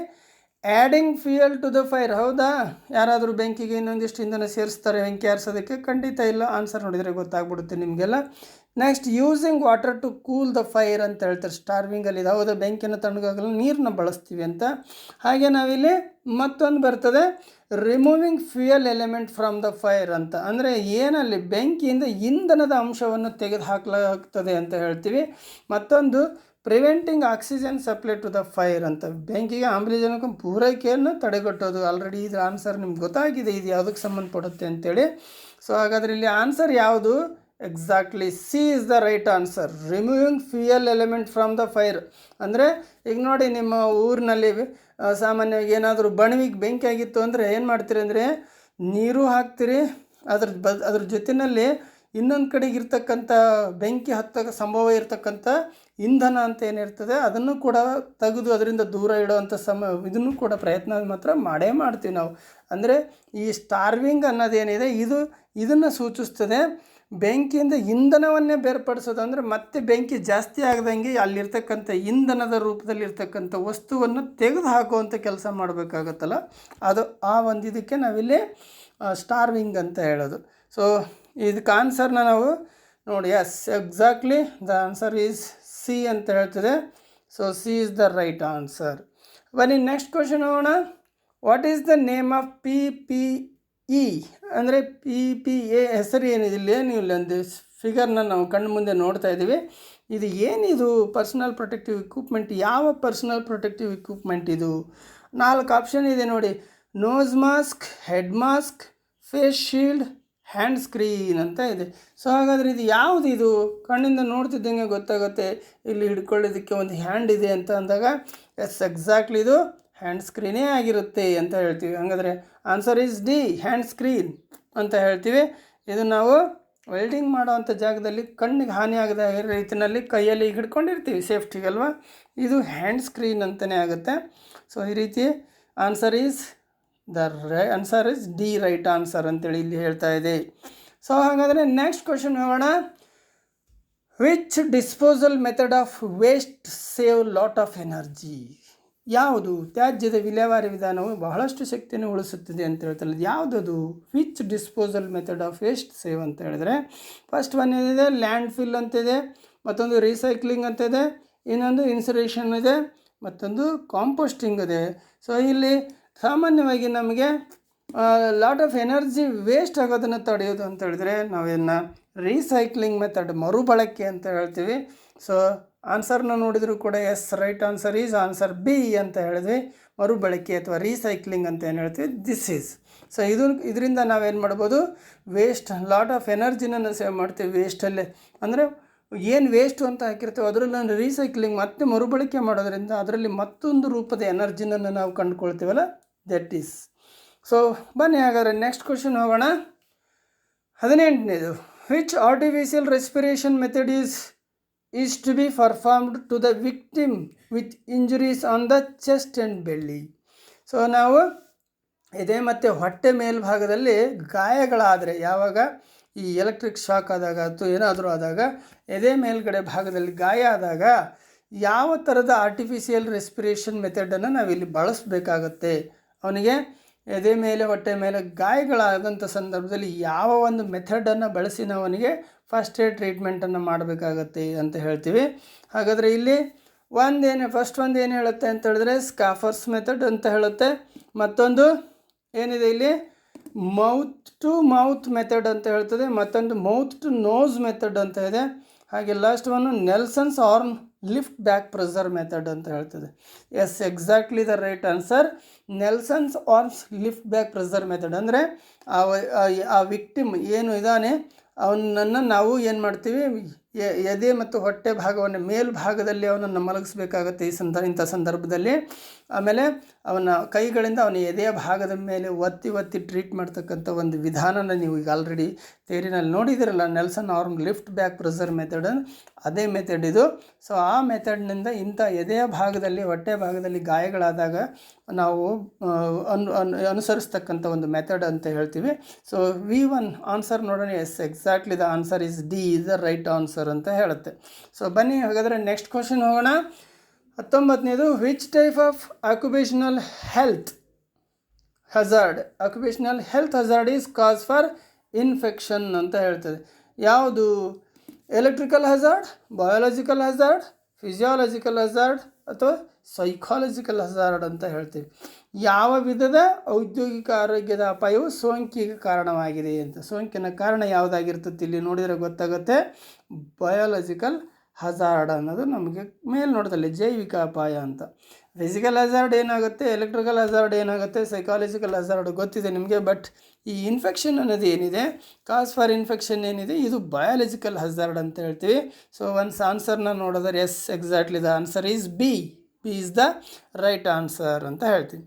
adding fuel to the fire. ಹೌದಾ? ಯಾರಾದರೂ ಬೆಂಕಿಗೆ ಇನ್ನೊಂದಿಷ್ಟು ಇಂಧನ ಸೇರಿಸ್ತಾರೆ ಬೆಂಕಿ ಆರಿಸೋದಕ್ಕೆ? ಖಂಡಿತ ಇಲ್ಲ. ಆನ್ಸರ್ ನೋಡಿದರೆ ಗೊತ್ತಾಗ್ಬಿಡುತ್ತೆ ನಿಮಗೆಲ್ಲ. Next using water to cool the fire ಅಂತ ಹೇಳ್ತಾರೆ ಸ್ಟಾರ್ವಿಂಗಲ್ಲಿ. ಇದು ಹೌದಾ? ಬೆಂಕಿಯನ್ನು ತಣ್ಣಗಾಗಲು ನೀರನ್ನ ಬಳಸ್ತೀವಿ ಅಂತ. ಹಾಗೆ ನಾವಿಲ್ಲಿ ಮತ್ತೊಂದು ಬರ್ತದೆ removing fuel element from the fire ಅಂತ. ಅಂದರೆ ಏನಲ್ಲಿ ಬೆಂಕಿಯಿಂದ ಇಂಧನದ ಅಂಶವನ್ನು ತೆಗೆದು ಹಾಕಲಾಗ್ತದೆ ಅಂತ ಹೇಳ್ತೀವಿ. ಮತ್ತೊಂದು preventing oxygen supply to the fire ಅಂತ. ಬೆಂಕಿಗೆ ಆಮ್ಲಜನಕ ಪೂರೈಕೆಯನ್ನು ತಡೆಗಟ್ಟೋದು. ಆಲ್ರೆಡಿ ಇದರ ಆನ್ಸರ್ ನಿಮ್ಗೆ ಗೊತ್ತಾಗಿದೆ ಇದು ಯಾವುದಕ್ಕೆ ಸಂಬಂಧಪಡುತ್ತೆ ಅಂತೇಳಿ. ಸೊ ಹಾಗಾದರೆ ಇಲ್ಲಿ ಆನ್ಸರ್ ಯಾವುದು? Exactly C is the right answer, removing fuel element from the fire. ಅಂದರೆ ಈಗ ನೋಡಿ, ನಿಮ್ಮ ಊರಿನಲ್ಲಿ ಸಾಮಾನ್ಯವಾಗಿ ಏನಾದರೂ ಬಣವಿಗೆ ಬೆಂಕಿ ಆಗಿತ್ತು ಅಂದರೆ ಏನು ಮಾಡ್ತೀರಿ ಅಂದರೆ ನೀರು ಹಾಕ್ತೀರಿ, ಅದ್ರ ಜೊತೆಯಲ್ಲಿ ಇನ್ನೊಂದು ಕಡೆಗೆ ಇರ್ತಕ್ಕಂಥ ಬೆಂಕಿ ಹತ್ತಕ್ಕೆ ಸಂಭವ ಇರತಕ್ಕಂಥ ಇಂಧನ ಅಂತ ಏನಿರ್ತದೆ ಅದನ್ನು ಕೂಡ ತೆಗೆದು ಅದರಿಂದ ದೂರ ಇಡುವಂಥ ಇದನ್ನು ಕೂಡ ಪ್ರಯತ್ನ ಮಾತ್ರ ಮಾಡೇ ಮಾಡ್ತೀವಿ ನಾವು. ಅಂದರೆ ಈ ಸ್ಟಾರ್ವಿಂಗ್ ಅನ್ನೋದೇನಿದೆ ಇದನ್ನು ಸೂಚಿಸ್ತದೆ. ಬೆಂಕಿಯಿಂದ ಇಂಧನವನ್ನೇ ಬೇರ್ಪಡಿಸೋದು ಅಂದರೆ ಮತ್ತೆ ಬೆಂಕಿ ಜಾಸ್ತಿ ಆಗದಂಗೆ ಅಲ್ಲಿರ್ತಕ್ಕಂಥ ಇಂಧನದ ರೂಪದಲ್ಲಿರ್ತಕ್ಕಂಥ ವಸ್ತುವನ್ನು ತೆಗೆದು ಹಾಕುವಂಥ ಕೆಲಸ ಮಾಡಬೇಕಾಗತ್ತಲ್ಲ, ಅದು ಆ ಒಂದು ಇದಕ್ಕೆ ನಾವಿಲ್ಲಿ ಸ್ಟಾರ್ವಿಂಗ್ ಅಂತ ಹೇಳೋದು. ಸೊ ಇದಕ್ಕೆ ಆನ್ಸರ್ನ ನಾವು ನೋಡಿ, S exactly the answer is C ಅಂತ ಹೇಳ್ತದೆ. So C is the right answer. ಬನ್ನಿ ನೆಕ್ಸ್ಟ್ ಕ್ವಶನ್ ಹೋಗೋಣ. What is the name of PPE ಅಂದರೆ PPA ಹೆಸರು ಏನಿದೆ ಇಲ್ಲಿ, ನೀವು ಇಲ್ಲೊಂದು ಫಿಗರ್ನ ನಾವು ಕಣ್ಣು ಮುಂದೆ ನೋಡ್ತಾ ಇದ್ದೀವಿ. ಇದು ಏನಿದು ಪರ್ಸನಲ್ ಪ್ರೊಟೆಕ್ಟಿವ್ ಇಕ್ವಿಪ್ಮೆಂಟ್? ಯಾವ ಪರ್ಸನಲ್ ಪ್ರೊಟೆಕ್ಟಿವ್ ಇಕ್ವಿಪ್ಮೆಂಟ್ ಇದು? 4 ಆಪ್ಷನ್ ಇದೆ ನೋಡಿ. Nose mask, head mask, face shield, hand screen ಅಂತ ಇದೆ. ಸೊ ಹಾಗಾದರೆ ಇದು ಯಾವುದು? ಇದು ಕಣ್ಣಿಂದ ನೋಡ್ತಿದ್ದಂಗೆ ಗೊತ್ತಾಗುತ್ತೆ. ಇಲ್ಲಿ ಹಿಡ್ಕೊಳ್ಳೋದಕ್ಕೆ ಒಂದು ಹ್ಯಾಂಡ್ ಇದೆ ಅಂತ ಅಂದಾಗ ಎಸ್ ಎಕ್ಸಾಕ್ಟ್ಲಿ ಇದು ಹ್ಯಾಂಡ್ ಸ್ಕ್ರೀನೇ ಆಗಿರುತ್ತೆ ಅಂತ ಹೇಳ್ತೀವಿ. ಹಾಗಾದರೆ answer is D, hand screen ಅಂತ ಹೇಳ್ತೀವಿ. ಇದು ನಾವು ವೆಲ್ಡಿಂಗ್ ಮಾಡೋವಂಥ ಜಾಗದಲ್ಲಿ ಕಣ್ಣಿಗೆ ಹಾನಿ ಆಗದ ರೀತಿಯಲ್ಲಿ ಕೈಯಲ್ಲಿ ಹಿಡ್ಕೊಂಡಿರ್ತೀವಿ ಸೇಫ್ಟಿಗಲ್ವ, ಇದು ಹ್ಯಾಂಡ್ ಸ್ಕ್ರೀನ್ ಅಂತಲೇ ಆಗುತ್ತೆ. ಸೊ ಈ ರೀತಿ answer is answer is D right answer ಅಂತೇಳಿ ಇಲ್ಲಿ ಹೇಳ್ತಾ ಇದೆ. ಸೊ ಹಾಗಾದರೆ ನೆಕ್ಸ್ಟ್ ಕ್ವಶನ್ ಹೋಗೋಣ. Which disposal method of waste save lot of energy? ಯಾವುದು ತ್ಯಾಜ್ಯದ ವಿಲೇವಾರಿ ವಿಧಾನವು ಬಹಳಷ್ಟು ಶಕ್ತಿಯನ್ನು ಉಳಿಸುತ್ತದೆ ಅಂತ ಹೇಳ್ತಾರೆ. ಯಾವುದದು? Which disposal method of waste save ಅಂತ ಹೇಳಿದ್ರೆ ಫಸ್ಟ್ ಒನ್ ಏನಿದೆ ಲ್ಯಾಂಡ್ ಫಿಲ್ ಅಂತಿದೆ, ಮತ್ತೊಂದು ರೀಸೈಕ್ಲಿಂಗ್ ಅಂತಿದೆ, ಇನ್ನೊಂದು ಇನ್ಸುರೇಷನ್ ಇದೆ, ಮತ್ತೊಂದು ಕಾಂಪೋಸ್ಟಿಂಗ್ ಇದೆ. ಸೊ ಇಲ್ಲಿ ಸಾಮಾನ್ಯವಾಗಿ ನಮಗೆ ಲಾಟ್ ಆಫ್ ಎನರ್ಜಿ ವೇಸ್ಟ್ ಆಗೋದನ್ನು ತಡೆಯೋದು ಅಂತ ಹೇಳಿದ್ರೆ ನಾವೇನು ರೀಸೈಕ್ಲಿಂಗ್ ಮೆಥಡ್, ಮರುಬಳಕೆ ಅಂತ ಹೇಳ್ತೀವಿ. ಸೊ ಆನ್ಸರ್ನ ನೋಡಿದರೂ ಕೂಡ yes right answer is answer B ಅಂತ ಹೇಳಿದ್ವಿ. ಮರುಬಳಕೆ ಅಥವಾ ರೀಸೈಕ್ಲಿಂಗ್ ಅಂತ ಏನು ಹೇಳ್ತೀವಿ, ದಿಸ್ ಈಸ್. ಸೊ ಇದರಿಂದ ನಾವೇನು ಮಾಡ್ಬೋದು, ವೇಸ್ಟ್ ಲಾಟ್ ಆಫ್ ಎನರ್ಜಿನ ಸೇವ್ ಮಾಡ್ತೀವಿ. ವೇಸ್ಟಲ್ಲೇ ಅಂದರೆ ಏನು ವೇಸ್ಟು ಅಂತ ಹಾಕಿರ್ತೀವಿ ಅದರಲ್ಲಿ ರೀಸೈಕ್ಲಿಂಗ್ ಮತ್ತೆ ಮರುಬಳಕೆ ಮಾಡೋದ್ರಿಂದ ಅದರಲ್ಲಿ ಮತ್ತೊಂದು ರೂಪದ ಎನರ್ಜಿನ ನಾವು ಕಂಡುಕೊಳ್ತೀವಲ್ಲ, ದಟ್ ಈಸ್. ಸೊ ಬನ್ನಿ ಹಾಗಾದರೆ ನೆಕ್ಸ್ಟ್ ಕ್ವಶನ್ ಹೋಗೋಣ. 18ನೇದು. Which artificial respiration method is to be performed to the victim with injuries on the chest and belly. So ನಾವು ಎದೆ ಮತ್ತು ಹೊಟ್ಟೆ ಮೇಲ್ಭಾಗದಲ್ಲಿ ಗಾಯಗಳಾದರೆ, ಯಾವಾಗ ಈ ಎಲೆಕ್ಟ್ರಿಕ್ ಶಾಕ್ ಆದಾಗ ಅಥವಾ ಏನಾದರೂ ಆದಾಗ ಎದೆ ಮೇಲ್ಗಡೆ ಭಾಗದಲ್ಲಿ ಗಾಯ ಆದಾಗ ಯಾವ ಥರದ ಆರ್ಟಿಫಿಷಿಯಲ್ ರೆಸ್ಪಿರೇಷನ್ ಮೆಥಡನ್ನು ನಾವಿಲ್ಲಿ ಬಳಸಬೇಕಾಗತ್ತೆ, ಅವನಿಗೆ ಎದೆ ಮೇಲೆ ಹೊಟ್ಟೆ ಮೇಲೆ ಗಾಯಗಳಾದಂಥ ಸಂದರ್ಭದಲ್ಲಿ ಯಾವ ಒಂದು ಮೆಥಡನ್ನು ಬಳಸಿ ನಾವು ಅವನಿಗೆ ಫಸ್ಟ್ ಏಡ್ ಟ್ರೀಟ್ಮೆಂಟನ್ನು ಮಾಡಬೇಕಾಗತ್ತೆ ಅಂತ ಹೇಳ್ತೀವಿ. ಹಾಗಾದರೆ ಇಲ್ಲಿ ಫಸ್ಟ್ ಒಂದು ಏನು ಹೇಳುತ್ತೆ ಅಂತ ಹೇಳಿದ್ರೆ ಸ್ಕಾಫರ್ಸ್ ಮೆಥಡ್ ಅಂತ ಹೇಳುತ್ತೆ. ಮತ್ತೊಂದು ಏನಿದೆ ಇಲ್ಲಿ ಮೌತ್ ಟು ಮೌತ್ ಮೆಥಡ್ ಅಂತ ಹೇಳ್ತದೆ, ಮತ್ತೊಂದು ಮೌತ್ ಟು ನೋಸ್ ಮೆಥಡ್ ಅಂತ ಇದೆ. ಹಾಗೆ ಲಾಸ್ಟ್ ಒಂದು Nelson's arm lift back pressure method ಅಂತ ಹೇಳ್ತದೆ. Yes exactly the right answer, Nelson's arms lift back pressure method. ಅಂದರೆ ಆ ವಿಕ್ಟಿಮ್ ಏನು ಇದ್ದಾನೆ ಅವನನ್ನು ನಾವು ಏನು ಮಾಡ್ತೀವಿ, ಎದೆ ಮತ್ತು ಹೊಟ್ಟೆ ಭಾಗವನ್ನು ಮೇಲ್ಭಾಗದಲ್ಲಿ ಅವನನ್ನು ಮಲಗಿಸ್ಬೇಕಾಗತ್ತೆ ಇಂಥ ಸಂದರ್ಭದಲ್ಲಿ. ಆಮೇಲೆ ಅವನ ಕೈಗಳಿಂದ ಅವನ ಎದೆಯ ಭಾಗದ ಮೇಲೆ ಒತ್ತಿ ಟ್ರೀಟ್ ಮಾಡ್ತಕ್ಕಂಥ ಒಂದು ವಿಧಾನನ ನೀವು ಈಗ ಆಲ್ರೆಡಿ ಥಿಯರಿನಲ್ಲಿ ನೋಡಿದಿರಲ್ಲ, Nelson arm lift back pressure method, ಅದೇ ಮೆಥಡ್ ಇದು. ಸೊ ಆ ಮೆಥಡ್ನಿಂದ ಇಂಥ ಎದೆಯ ಭಾಗದಲ್ಲಿ ಹೊಟ್ಟೆ ಭಾಗದಲ್ಲಿ ಗಾಯಗಳಾದಾಗ ನಾವು ಅನುಸರಿಸ್ತಕ್ಕಂಥ ಒಂದು ಮೆಥಡ್ ಅಂತ ಹೇಳ್ತೀವಿ. ಸೊ V1 ಆನ್ಸರ್ ನೋಡೋಣ. Yes exactly the answer is D is the right answer ಅಂತ ಹೇಳುತ್ತೆ. ಸೊ ಬನ್ನಿ ಹಾಗಾದರೆ ನೆಕ್ಸ್ಟ್ ಕ್ವಶನ್ ಹೋಗೋಣ. 19ನೇದು. Which type of occupational health hazard is cause for infection ಅಂತ ಹೇಳ್ತದೆ. ಯಾವುದು? Electrical hazard, biological hazard, physiological hazard ಅಥವಾ ಸೈಕಾಲಜಿಕಲ್ ಹಜಾರ್ಡ್ ಅಂತ ಹೇಳ್ತೀವಿ. ಯಾವ ವಿಧದ ಔದ್ಯೋಗಿಕ ಆರೋಗ್ಯದ ಅಪಾಯವು ಸೋಂಕಿಗೆ ಕಾರಣವಾಗಿದೆ ಅಂತ. ಸೋಂಕಿನ ಕಾರಣ ಯಾವುದಾಗಿರ್ತದೆ ಇಲ್ಲಿ ನೋಡಿದರೆ ಗೊತ್ತಾಗುತ್ತೆ, ಬಯೋಲಾಜಿಕಲ್ ಹಜಾರ್ಡ್ ಅನ್ನೋದು ನಮಗೆ ಮೇಲ್ನೋಟದಲ್ಲಿ ಜೈವಿಕ ಅಪಾಯ ಅಂತ. ಫಿಸಿಕಲ್ ಹಜಾರ್ಡ್ ಏನಾಗುತ್ತೆ, ಎಲೆಕ್ಟ್ರಿಕಲ್ ಹಜಾರ್ಡ್ ಏನಾಗುತ್ತೆ, ಸೈಕಾಲಜಿಕಲ್ ಹಜಾರ್ಡ್ ಗೊತ್ತಿದೆ ನಿಮಗೆ. ಬಟ್ ಈ ಇನ್ಫೆಕ್ಷನ್ ಅನ್ನೋದು ಏನಿದೆ, ಕಾಸ್ ಫಾರ್ ಇನ್ಫೆಕ್ಷನ್ ಏನಿದೆ, ಇದು ಬಯಾಲಜಿಕಲ್ ಹಜಾರ್ಡ್ ಅಂತ ಹೇಳ್ತೀವಿ. ಸೊ ಒನ್ಸ್ ಆನ್ಸರ್ನ ನೋಡಿದ್ರೆ S exactly the answer is B is the right answer ಅಂತ ಹೇಳ್ತೀವಿ.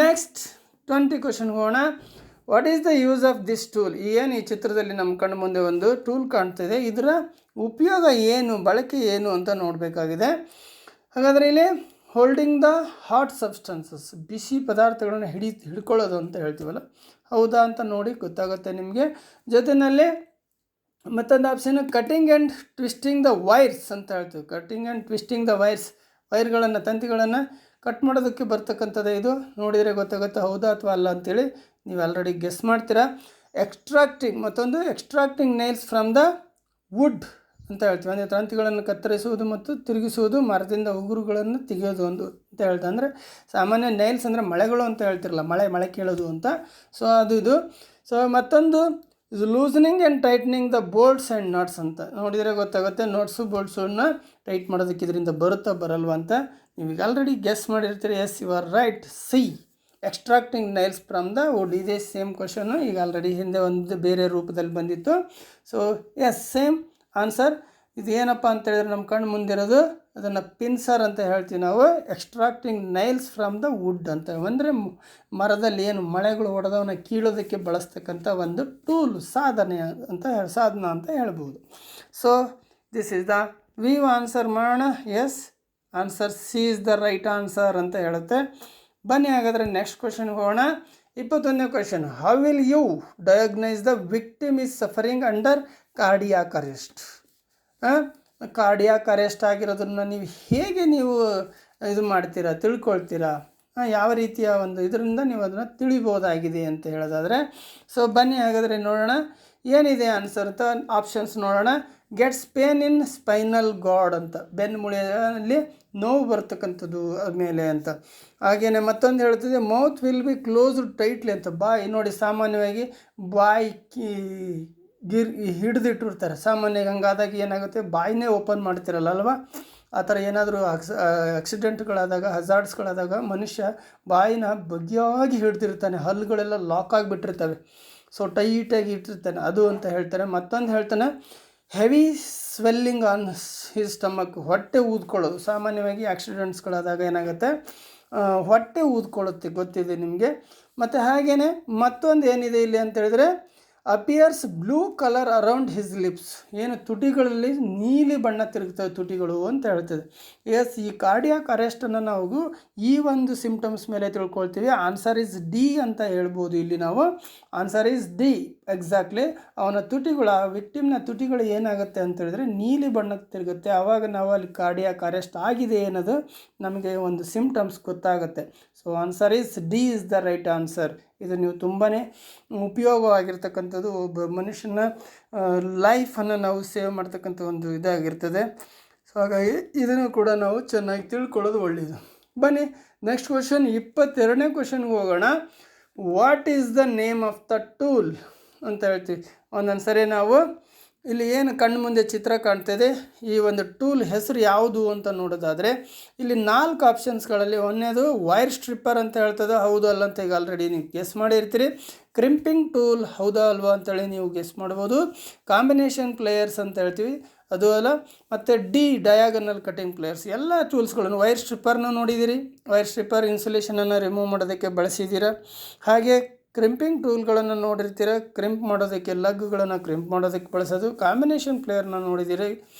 ನೆಕ್ಸ್ಟ್ 20 ಕ್ವಶನ್ ಹೋಗೋಣ. What is the use of this tool? ಏನು ಈ ಚಿತ್ರದಲ್ಲಿ ನಮ್ಮ ಕಣ್ಣು ಮುಂದೆ ಒಂದು ಟೂಲ್ ಕಾಣ್ತಿದೆ, ಇದರ ಉಪಯೋಗ ಏನು, ಬಳಕೆ ಏನು ಅಂತ ನೋಡಬೇಕಾಗಿದೆ. ಹಾಗಾದರೆ ಇಲ್ಲಿ ಹೋಲ್ಡಿಂಗ್ ದ ಹಾಟ್ ಸಬ್ಸ್ಟೆನ್ಸಸ್, ಬಿಸಿ ಪದಾರ್ಥಗಳನ್ನು ಹಿಡ್ಕೊಳ್ಳೋದು ಅಂತ ಹೇಳ್ತೀವಲ್ಲ, ಹೌದಾ ಅಂತ ನೋಡಿ ಗೊತ್ತಾಗುತ್ತೆ ನಿಮಗೆ. ಜೊತೆಯಲ್ಲಿ ಮತ್ತೊಂದು option cutting and twisting the wires ಅಂತ ಹೇಳ್ತೀವಿ. ಕಟಿಂಗ್ ಆ್ಯಂಡ್ ಟ್ವಿಸ್ಟಿಂಗ್ ದ ವೈರ್ಗಳನ್ನು ತಂತಿಗಳನ್ನು ಕಟ್ ಮಾಡೋದಕ್ಕೆ ಬರ್ತಕ್ಕಂಥದ್ದು. ಇದು ನೋಡಿದರೆ ಗೊತ್ತಾಗುತ್ತೆ ಹೌದಾ ಅಥವಾ ಅಲ್ಲ ಅಂತೇಳಿ ನೀವು ಆಲ್ರೆಡಿ ಗೆಸ್ ಮಾಡ್ತೀರಾ. ಮತ್ತೊಂದು extracting nails from the wood ಅಂತ ಹೇಳ್ತೀವಿ. ಅಂದರೆ ತಂತಿಗಳನ್ನು ಕತ್ತರಿಸುವುದು ಮತ್ತು ತಿರುಗಿಸುವುದು, ಮರದಿಂದ ಉಗುರುಗಳನ್ನು ತೆಗೆಯೋದು ಅಂತ ಹೇಳ್ತಾರೆ. ಅಂದರೆ ಸಾಮಾನ್ಯ ನೈಲ್ಸ್ ಅಂದರೆ ಮಳೆಗಳು ಅಂತ ಹೇಳ್ತಿರಲ್ಲ, ಮಳೆ ಕೇಳೋದು ಅಂತ. ಸೊ ಇದು. ಸೊ ಮತ್ತೊಂದು ಇದು loosening and tightening the bolts and nuts ಅಂತ ನೋಡಿದರೆ ಗೊತ್ತಾಗುತ್ತೆ. ನೋಟ್ಸು ಬೋಲ್ಟ್ಸನ್ನ ಟೈಟ್ ಮಾಡೋದಕ್ಕೆ ಇದರಿಂದ ಬರುತ್ತಾ ಬರಲ್ವ ಅಂತ ನೀವೀಗ ಆಲ್ರೆಡಿ ಗೆಸ್ ಮಾಡಿರ್ತೀರಿ. Yes, you are right. C, extracting nails from the wood. ಇದೇ ಸೇಮ್ ಕ್ವಶನು, ಈಗ ಆಲ್ರೆಡಿ ಹಿಂದೆ ಒಂದು ಬೇರೆ ರೂಪದಲ್ಲಿ ಬಂದಿತ್ತು. So yes, same answer. ಇದು ಏನಪ್ಪ ಅಂತೇಳಿದ್ರೆ ನಮ್ಮ ಕಣ್ಣು ಮುಂದಿರೋದು, ಅದನ್ನು ಪಿನ್ಸರ್ ಅಂತ ಹೇಳ್ತೀವಿ ನಾವು. Extracting nails from the wood ಅಂತ ಅಂದರೆ ಮರದಲ್ಲಿ ಏನು ಮಳೆಗಳು ಹೊಡೆದವನ್ನ ಕೀಳೋದಕ್ಕೆ ಬಳಸ್ತಕ್ಕಂಥ ಒಂದು ಟೂಲ್, ಸಾಧನ ಅಂತ ಹೇಳ್ಬೋದು. So this is the answer ಮಾಡೋಣ. Yes, answer C is the right answer ಅಂತ ಹೇಳುತ್ತೆ. ಬನ್ನಿ ಹಾಗಾದರೆ ನೆಕ್ಸ್ಟ್ ಕ್ವಶನ್ಗೆ ಹೋಗೋಣ. 21ನೇ question. How will you diagnose the victim is suffering under cardiac arrest? Cardiac arrest ಆಗಿರೋದನ್ನು ಹೇಗೆ ನೀವು ಇದು ಮಾಡ್ತೀರಾ, ತಿಳ್ಕೊಳ್ತೀರಾ? ಯಾವ ರೀತಿಯ ಒಂದು ಇದರಿಂದ ನೀವು ಅದನ್ನು ತಿಳಿಬೋದಾಗಿದೆ ಅಂತ ಹೇಳೋದಾದರೆ, ಸೊ ಬನ್ನಿ ಹಾಗಾದರೆ ನೋಡೋಣ ಏನಿದೆ ಆನ್ಸರ್ ಅಂತ. ಆಪ್ಷನ್ಸ್ ನೋಡೋಣ. Gets pain in spinal guard ಅಂತ, ಬೆನ್ನುಮೂಳೆಯಲ್ಲಿ ನೋವು ಬರ್ತಕ್ಕಂಥದ್ದು ಮೇಲೆ ಅಂತ. ಹಾಗೆಯೇ ಮತ್ತೊಂದು ಹೇಳ್ತಿದೆ mouth will be closed tightly ಅಂತ. ಬಾಯಿ ನೋಡಿ, ಸಾಮಾನ್ಯವಾಗಿ ಬಾಯಿ ಹಿಡಿದಿಟ್ಟಿರ್ತಾರೆ. ಸಾಮಾನ್ಯವಾಗಿ ಹಂಗಾದಾಗ ಏನಾಗುತ್ತೆ, ಬಾಯಿನೇ ಓಪನ್ ಮಾಡ್ತಿರಲ್ಲ ಅಲ್ವಾ? ಆ ಥರ ಏನಾದರೂ ಆಕ್ಸಿಡೆಂಟ್ಗಳಾದಾಗ, ಹಜಾರ್ಡ್ಸ್ಗಳಾದಾಗ ಮನುಷ್ಯ ಬಾಯಿನ ಬಗೆಯಾಗಿ ಹಿಡ್ದಿರ್ತಾನೆ, ಹಲ್ಲುಗಳೆಲ್ಲ ಲಾಕ್ ಆಗಿಬಿಟ್ಟಿರ್ತವೆ. ಸೊ ಟೈಟಾಗಿ ಇಟ್ಟಿರ್ತಾನೆ, ಅದು ಅಂತ ಹೇಳ್ತಾರೆ. ಮತ್ತೊಂದು ಹೇಳ್ತಾನೆ heavy swelling on his stomach, ಹೊಟ್ಟೆ ಊದ್ಕೊಳ್ಳೋದು. ಸಾಮಾನ್ಯವಾಗಿ ಆಕ್ಸಿಡೆಂಟ್ಸ್ಗಳಾದಾಗ ಏನಾಗುತ್ತೆ, ಹೊಟ್ಟೆ ಊದ್ಕೊಳ್ಳುತ್ತೆ, ಗೊತ್ತಿದೆ ನಿಮಗೆ. ಮತ್ತು ಹಾಗೆಯೇ ಮತ್ತೊಂದು ಏನಿದೆ ಇಲ್ಲಿ ಅಂತ ಹೇಳಿದ್ರೆ appears blue colour around his lips, ಏನು ತುಟಿಗಳಲ್ಲಿ ನೀಲಿ ಬಣ್ಣ ತಿರುಗ್ತವೆ ತುಟಿಗಳು ಅಂತ ಹೇಳ್ತದೆ. ಎಸ್, ಈ ಕಾರ್ಡಿಯಾಕ್ ಅರೆಸ್ಟನ್ನು ನಾವು ಈ ಒಂದು ಸಿಂಪ್ಟಮ್ಸ್ ಮೇಲೆ ತಿಳ್ಕೊಳ್ತೀವಿ. ಆನ್ಸರ್ ಇಸ್ ಡಿ ಅಂತ ಹೇಳ್ಬೋದು ಇಲ್ಲಿ ನಾವು. Answer is D exactly. ಅವನ ತುಟಿಗಳು, ಆ ವಿಕ್ಟಿಮ್ನ ತುಟಿಗಳು ಏನಾಗುತ್ತೆ ಅಂತ ಹೇಳಿದ್ರೆ ನೀಲಿ ಬಣ್ಣಕ್ಕೆ ತಿರುಗುತ್ತೆ. ಆವಾಗ ನಾವು ಅಲ್ಲಿ ಕಾರ್ಡಿಯಾಕ್ ಅರೆಸ್ಟ್ ಆಗಿದೆ ಅನ್ನೋದು ನಮಗೆ ಒಂದು ಸಿಂಪ್ಟಮ್ಸ್ ಗೊತ್ತಾಗುತ್ತೆ. So answer is D is the right answer. ಇದು ನೀವು ತುಂಬಾ ಉಪಯೋಗವಾಗಿರ್ತಕ್ಕಂಥದ್ದು. ಒಬ್ಬ ಮನುಷ್ಯನ ಲೈಫನ್ನು ನಾವು ಸೇವ್ ಮಾಡ್ತಕ್ಕಂಥ ಒಂದು ಇದಾಗಿರ್ತದೆ. ಸೊ ಹಾಗಾಗಿ ಇದನ್ನು ಕೂಡ ನಾವು ಚೆನ್ನಾಗಿ ತಿಳ್ಕೊಳ್ಳೋದು ಒಳ್ಳೆಯದು. ಬನ್ನಿ ನೆಕ್ಸ್ಟ್ ಕ್ವಶನ್, 22ನೇ ಕ್ವಶನ್ಗೆ ಹೋಗೋಣ. What is the name of the tool ಅಂತ ಹೇಳ್ತೀವಿ. ಒಂದೊಂದು ಸರಿ ನಾವು ಇಲ್ಲಿ ಏನು ಕಣ್ಣು ಮುಂದೆ ಚಿತ್ರ ಕಾಣ್ತಿದೆ, ಈ ಒಂದು ಟೂಲ್ ಹೆಸರು ಯಾವುದು ಅಂತ ನೋಡೋದಾದರೆ ಇಲ್ಲಿ 4 ಆಪ್ಷನ್ಸ್ಗಳಲ್ಲಿ ಒಂದೇದು ವೈರ್ ಸ್ಟ್ರಿಪ್ಪರ್ ಅಂತ ಹೇಳ್ತದೆ, ಹೌದು ಅಲ್ಲ ಅಂತ ಈಗ ಆಲ್ರೆಡಿ ನೀವು ಗೆಸ್ ಮಾಡಿರ್ತೀರಿ. ಕ್ರಿಂಪಿಂಗ್ ಟೂಲ್, ಹೌದಾ ಅಲ್ವಾ ಅಂತೇಳಿ ನೀವು ಗೆಸ್ ಮಾಡ್ಬೋದು. ಕಾಂಬಿನೇಷನ್ ಪ್ಲೇಯರ್ಸ್ ಅಂತ ಹೇಳ್ತೀವಿ, ಅದು ಅಲ್ಲ. ಮತ್ತು ಡಯಾಗನಲ್ ಕಟಿಂಗ್ ಪ್ಲೇಯರ್ಸ್. ಎಲ್ಲ ಟೂಲ್ಸ್ಗಳನ್ನು, ವೈರ್ ಸ್ಟ್ರಿಪ್ಪರ್ನ ನೋಡಿದ್ದೀರಿ, ವೈರ್ ಸ್ಟ್ರಿಪ್ಪರ್ ಇನ್ಸುಲೇಷನನ್ನು ರಿಮೂವ್ ಮಾಡೋದಕ್ಕೆ ಬಳಸಿದ್ದೀರಾ. ಹಾಗೆ ಕ್ರಿಂಪಿಂಗ್ ಟೂಲ್ಗಳನ್ನು ನೋಡಿರ್ತೀರ, ಕ್ರಿಂಪ್ ಮಾಡೋದಕ್ಕೆ, ಲಗ್ಗಳನ್ನು ಕ್ರಿಂಪ್ ಮಾಡೋದಕ್ಕೆ ಬಳಸೋದು. ಕಾಂಬಿನೇಷನ್ ಪ್ಲೇಯರ್ನ ನೋಡಿದ್ದೀರಿ,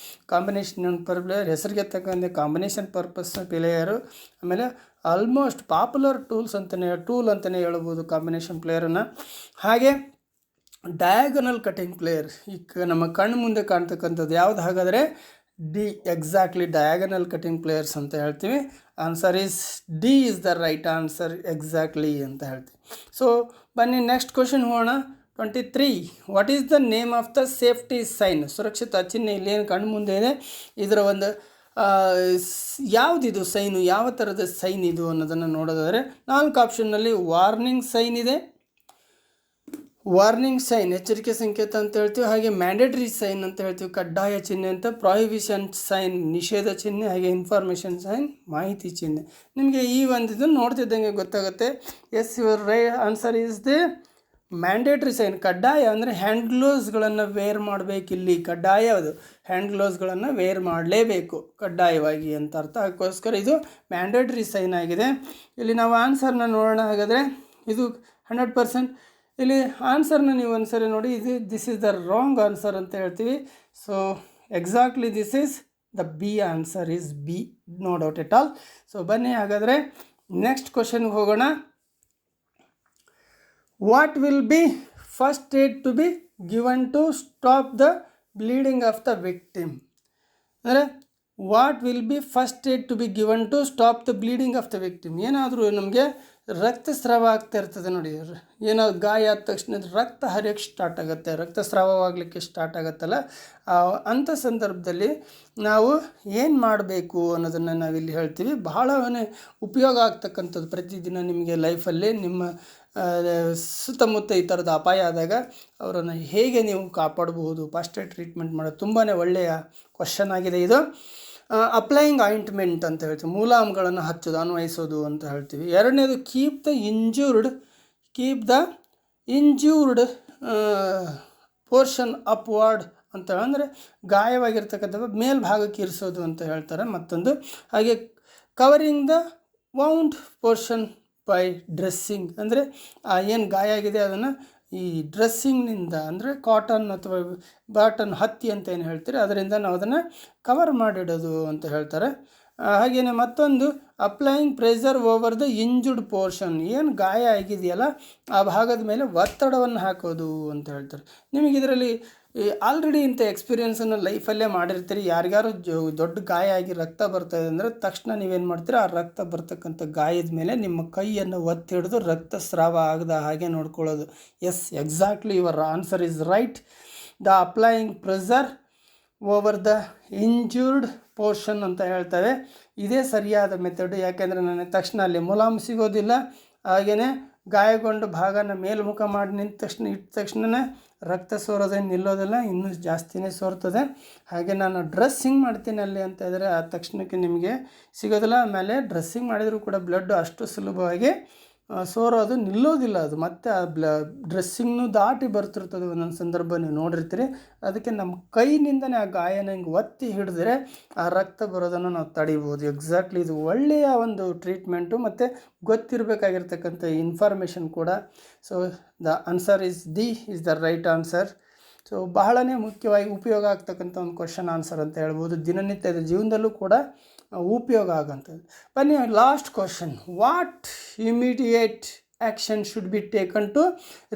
ಕಾಂಬಿನೇಷನ್ ಪ್ಲೇಯರ್ ಹೆಸರಿಗೆ ತಕ್ಕಂತೆ ಕಾಂಬಿನೇಷನ್ ಪರ್ಪಸ್ ಪ್ಲೇಯರು. ಆಮೇಲೆ ಆಲ್ಮೋಸ್ಟ್ ಪಾಪ್ಯುಲರ್ ಟೂಲ್ ಅಂತಲೇ ಹೇಳ್ಬೋದು ಕಾಂಬಿನೇಷನ್ ಪ್ಲೇಯರನ್ನು. ಹಾಗೆ ಡಯಾಗನಲ್ ಕಟಿಂಗ್ ಪ್ಲೇಯರ್, ಈಗ ನಮ್ಮ ಕಣ್ಣು ಮುಂದೆ ಕಾಣ್ತಕ್ಕಂಥದ್ದು ಯಾವುದು ಹಾಗಾದರೆ D, exactly diagonal cutting pliers ಅಂತ ಹೇಳ್ತೀವಿ. Answer is D is the right answer exactly ಅಂತ ಹೇಳ್ತೀವಿ. ಸೊ ಬನ್ನಿ ನೆಕ್ಸ್ಟ್ ಕ್ವಶನ್ ಹೋಗೋಣ. 23. What is the name of the safety sign? ಸುರಕ್ಷತಾ ಚಿಹ್ನೆ ಇಲ್ಲಿ ಏನು ಕಣ್ಣು ಮುಂದೆ ಇದೆ, ಇದರ ಒಂದು ಯಾವುದಿದು ಸೈನು, ಯಾವ ಥರದ ಸೈನ್ ಇದು ಅನ್ನೋದನ್ನು ನೋಡೋದಾದರೆ 4 ಆಪ್ಷನ್ನಲ್ಲಿ ವಾರ್ನಿಂಗ್ ಸೈನ್ ಇದೆ, ವಾರ್ನಿಂಗ್ ಸೈನ್ ಎಚ್ಚರಿಕೆ ಸಂಕೇತ ಅಂತ ಹೇಳ್ತೀವಿ. ಹಾಗೆ ಮ್ಯಾಂಡೇಟರಿ ಸೈನ್ ಅಂತ ಹೇಳ್ತೀವಿ, ಕಡ್ಡಾಯ ಚಿಹ್ನೆ ಅಂತ. ಪ್ರಾಹಿಬಿಷನ್ ಸೈನ್ ನಿಷೇಧ ಚಿಹ್ನೆ. ಹಾಗೆ ಇನ್ಫಾರ್ಮೇಷನ್ ಸೈನ್ ಮಾಹಿತಿ ಚಿಹ್ನೆ. ನಿಮಗೆ ಈ ಒಂದು ಇದನ್ನು ನೋಡ್ತಿದ್ದಂಗೆ ಗೊತ್ತಾಗುತ್ತೆ. Yes, your answer is the mandatory sign. ಕಡ್ಡಾಯ ಅಂದರೆ ಹ್ಯಾಂಡ್ ಗ್ಲೋವ್ಸ್ಗಳನ್ನು ವೇರ್ ಮಾಡಬೇಕಿಲ್ಲಿ, ಕಡ್ಡಾಯ ಅದು. ಹ್ಯಾಂಡ್ ಗ್ಲೋವ್ಸ್ಗಳನ್ನು ವೇರ್ ಮಾಡಲೇಬೇಕು ಕಡ್ಡಾಯವಾಗಿ ಅಂತ ಅರ್ಥ. ಅದಕ್ಕೋಸ್ಕರ ಇದು ಮ್ಯಾಂಡೇಟ್ರಿ ಸೈನ್ ಆಗಿದೆ. ಇಲ್ಲಿ ನಾವು ಆನ್ಸರ್ನ ನೋಡೋಣ. ಹಾಗಾದರೆ ಇದು 100% ಇಲ್ಲಿ ಆನ್ಸರ್ನ ನೀವು ಒಂದ್ಸರಿ ನೋಡಿ, this is the wrong answer ಅಂತ ಹೇಳ್ತೀವಿ. So exactly this is the B answer is B, no doubt at all. So ಬನ್ನಿ ಹಾಗಾದರೆ ನೆಕ್ಸ್ಟ್ ಕ್ವಶನ್ಗೆ ಹೋಗೋಣ. What will be first aid to be given to stop the bleeding of the victim? ಅಂದರೆ what will be first aid to be given to stop the bleeding of the victim? ಏನಾದರೂ ನಮಗೆ ರಕ್ತಸ್ರಾವ ಆಗ್ತಾ ಇರ್ತದೆ ನೋಡಿ, ಏನಾದ್ರು ಗಾಯ ಆದ ತಕ್ಷಣ ರಕ್ತ ಹರಿಯೋಕ್ಕೆ ಸ್ಟಾರ್ಟ್ ಆಗುತ್ತೆ, ರಕ್ತಸ್ರಾವವಾಗಲಿಕ್ಕೆ ಸ್ಟಾರ್ಟ್ ಆಗುತ್ತಲ್ಲ, ಅಂಥ ಸಂದರ್ಭದಲ್ಲಿ ನಾವು ಏನು ಮಾಡಬೇಕು ಅನ್ನೋದನ್ನು ನಾವಿಲ್ಲಿ ಹೇಳ್ತೀವಿ. ಬಹಳನೇ ಉಪಯೋಗ ಆಗ್ತಕ್ಕಂಥದ್ದು ಪ್ರತಿದಿನ ನಿಮಗೆ ಲೈಫಲ್ಲಿ. ನಿಮ್ಮ ಸುತ್ತಮುತ್ತ ಈ ಥರದ ಅಪಾಯ ಆದಾಗ ಅವರನ್ನು ಹೇಗೆ ನೀವು ಕಾಪಾಡಬಹುದು, ಫಸ್ಟ್ ಏಡ್ ಟ್ರೀಟ್ಮೆಂಟ್ ಮಾಡೋದು ತುಂಬಾ ಒಳ್ಳೆಯ ಕ್ವಶನ್ ಆಗಿದೆ ಇದು. ಅಪ್ಲೈಯಿಂಗ್ ಆಯಿಂಟ್ಮೆಂಟ್ ಅಂತ ಹೇಳ್ತೀವಿ, ಮೂಲಾಂಗಳನ್ನು ಹಚ್ಚೋದು, ಅನ್ವಯಿಸೋದು ಅಂತ ಹೇಳ್ತೀವಿ. ಎರಡನೇದು keep the injured portion upward ಅಂತ, ಅಂದರೆ ಗಾಯವಾಗಿರ್ತಕ್ಕಂಥ ಮೇಲ್ಭಾಗಕ್ಕೆ ಇರಿಸೋದು ಅಂತ ಹೇಳ್ತಾರೆ. ಮತ್ತೊಂದು ಹಾಗೆ covering the wound portion by dressing, ಅಂದರೆ ಏನು ಗಾಯ ಆಗಿದೆ ಅದನ್ನು ಈ ಡ್ರೆಸ್ಸಿಂಗ್ನಿಂದ, ಅಂದರೆ ಕಾಟನ್ ಅಥವಾ ಬಾಟನ್ ಹತ್ತಿ ಅಂತ ಏನು ಹೇಳ್ತೀರಿ ಅದರಿಂದ ನಾವು ಅದನ್ನು ಕವರ್ ಮಾಡಿಡೋದು ಅಂತ ಹೇಳ್ತಾರೆ. ಹಾಗೆಯೇ ಮತ್ತೊಂದು applying pressure over the injured portion, ಏನು ಗಾಯ ಆಗಿದೆಯಲ್ಲ ಆ ಭಾಗದ ಮೇಲೆ ಒತ್ತಡವನ್ನು ಹಾಕೋದು ಅಂತ ಹೇಳ್ತಾರೆ. ನಿಮಗೆ ಇದರಲ್ಲಿ ಆಲ್ರೆಡಿ ಇಂಥ ಎಕ್ಸ್ಪೀರಿಯೆನ್ಸನ್ನು ಲೈಫಲ್ಲೇ ಮಾಡಿರ್ತೀರಿ. ಯಾರಿಗಾರು ದೊಡ್ಡ ಗಾಯ ಆಗಿ ರಕ್ತ ಬರ್ತಾಯಿದೆ ಅಂದರೆ ತಕ್ಷಣ ನೀವೇನು ಮಾಡ್ತೀರಿ, ಆ ರಕ್ತ ಬರ್ತಕ್ಕಂಥ ಗಾಯದ ಮೇಲೆ ನಿಮ್ಮ ಕೈಯನ್ನು ಒತ್ತಿ ಹಿಡಿದು ರಕ್ತಸ್ರಾವ ಆಗದ ಹಾಗೆ ನೋಡ್ಕೊಳ್ಳೋದು. Yes, exactly your answer is right. The applying pressure over the injured portion ಅಂತ ಹೇಳ್ತೇವೆ. ಇದೇ ಸರಿಯಾದ ಮೆಥಡ್. ಯಾಕೆಂದರೆ ನನಗೆ ತಕ್ಷಣ ಅಲ್ಲಿ ಮುಲಾಮು ಸಿಗೋದಿಲ್ಲ, ಹಾಗೆಯೇ ಗಾಯಗೊಂಡ ಭಾಗನ ಮೇಲ್ಮುಖ ಮಾಡಿ ಇಟ್ಟ ತಕ್ಷಣ ರಕ್ತ ಸೋರೋದೇನು ನಿಲ್ಲೋದಿಲ್ಲ, ಇನ್ನೂ ಜಾಸ್ತಿನೇ ಸೋರ್ತದೆ. ಹಾಗೆ ನಾನು ಡ್ರೆಸ್ಸಿಂಗ್ ಮಾಡ್ತೀನಿ ಅಲ್ಲಿ ಅಂತ ಇದ್ದರೆ ಆ ತಕ್ಷಣಕ್ಕೆ ನಿಮಗೆ ಸಿಗೋದಿಲ್ಲ. ಆಮೇಲೆ ಡ್ರೆಸ್ಸಿಂಗ್ ಮಾಡಿದರೂ ಕೂಡ ಬ್ಲಡ್ ಅಷ್ಟು ಸುಲಭವಾಗಿ ಸೋರೋದು ನಿಲ್ಲೋದಿಲ್ಲ. ಅದು ಮತ್ತೆ ಆ ಡ್ರೆಸ್ಸಿಂಗ್ನು ದಾಟಿ ಬರ್ತಿರ್ತದೆ ಒಂದೊಂದು ಸಂದರ್ಭ, ನೀವು ನೋಡಿರ್ತೀರಿ. ಅದಕ್ಕೆ ನಮ್ಮ ಕೈನಿಂದನೇ ಆ ಗಾಯನ ಹಿಂಗೆ ಒತ್ತಿ ಹಿಡಿದ್ರೆ ಆ ರಕ್ತ ಬರೋದನ್ನು ನಾವು ತಡಿಬೋದು. ಎಕ್ಸಾಕ್ಟ್ಲಿ ಇದು ಒಳ್ಳೆಯ ಒಂದು ಟ್ರೀಟ್ಮೆಂಟು ಮತ್ತು ಗೊತ್ತಿರಬೇಕಾಗಿರ್ತಕ್ಕಂಥ ಇನ್ಫಾರ್ಮೇಷನ್ ಕೂಡ. So the answer is D is the right answer. So ಬಹಳನೇ ಮುಖ್ಯವಾಗಿ ಉಪಯೋಗ ಆಗ್ತಕ್ಕಂಥ ಒಂದು ಕ್ವಶನ್ ಆನ್ಸರ್ ಅಂತ ಹೇಳ್ಬೋದು. ದಿನನಿತ್ಯದ ಜೀವನದಲ್ಲೂ ಕೂಡ ಉಪಯೋಗ ಆಗೋಂಥದ್ದು. ಬನ್ನಿ last question. What immediate action should be taken to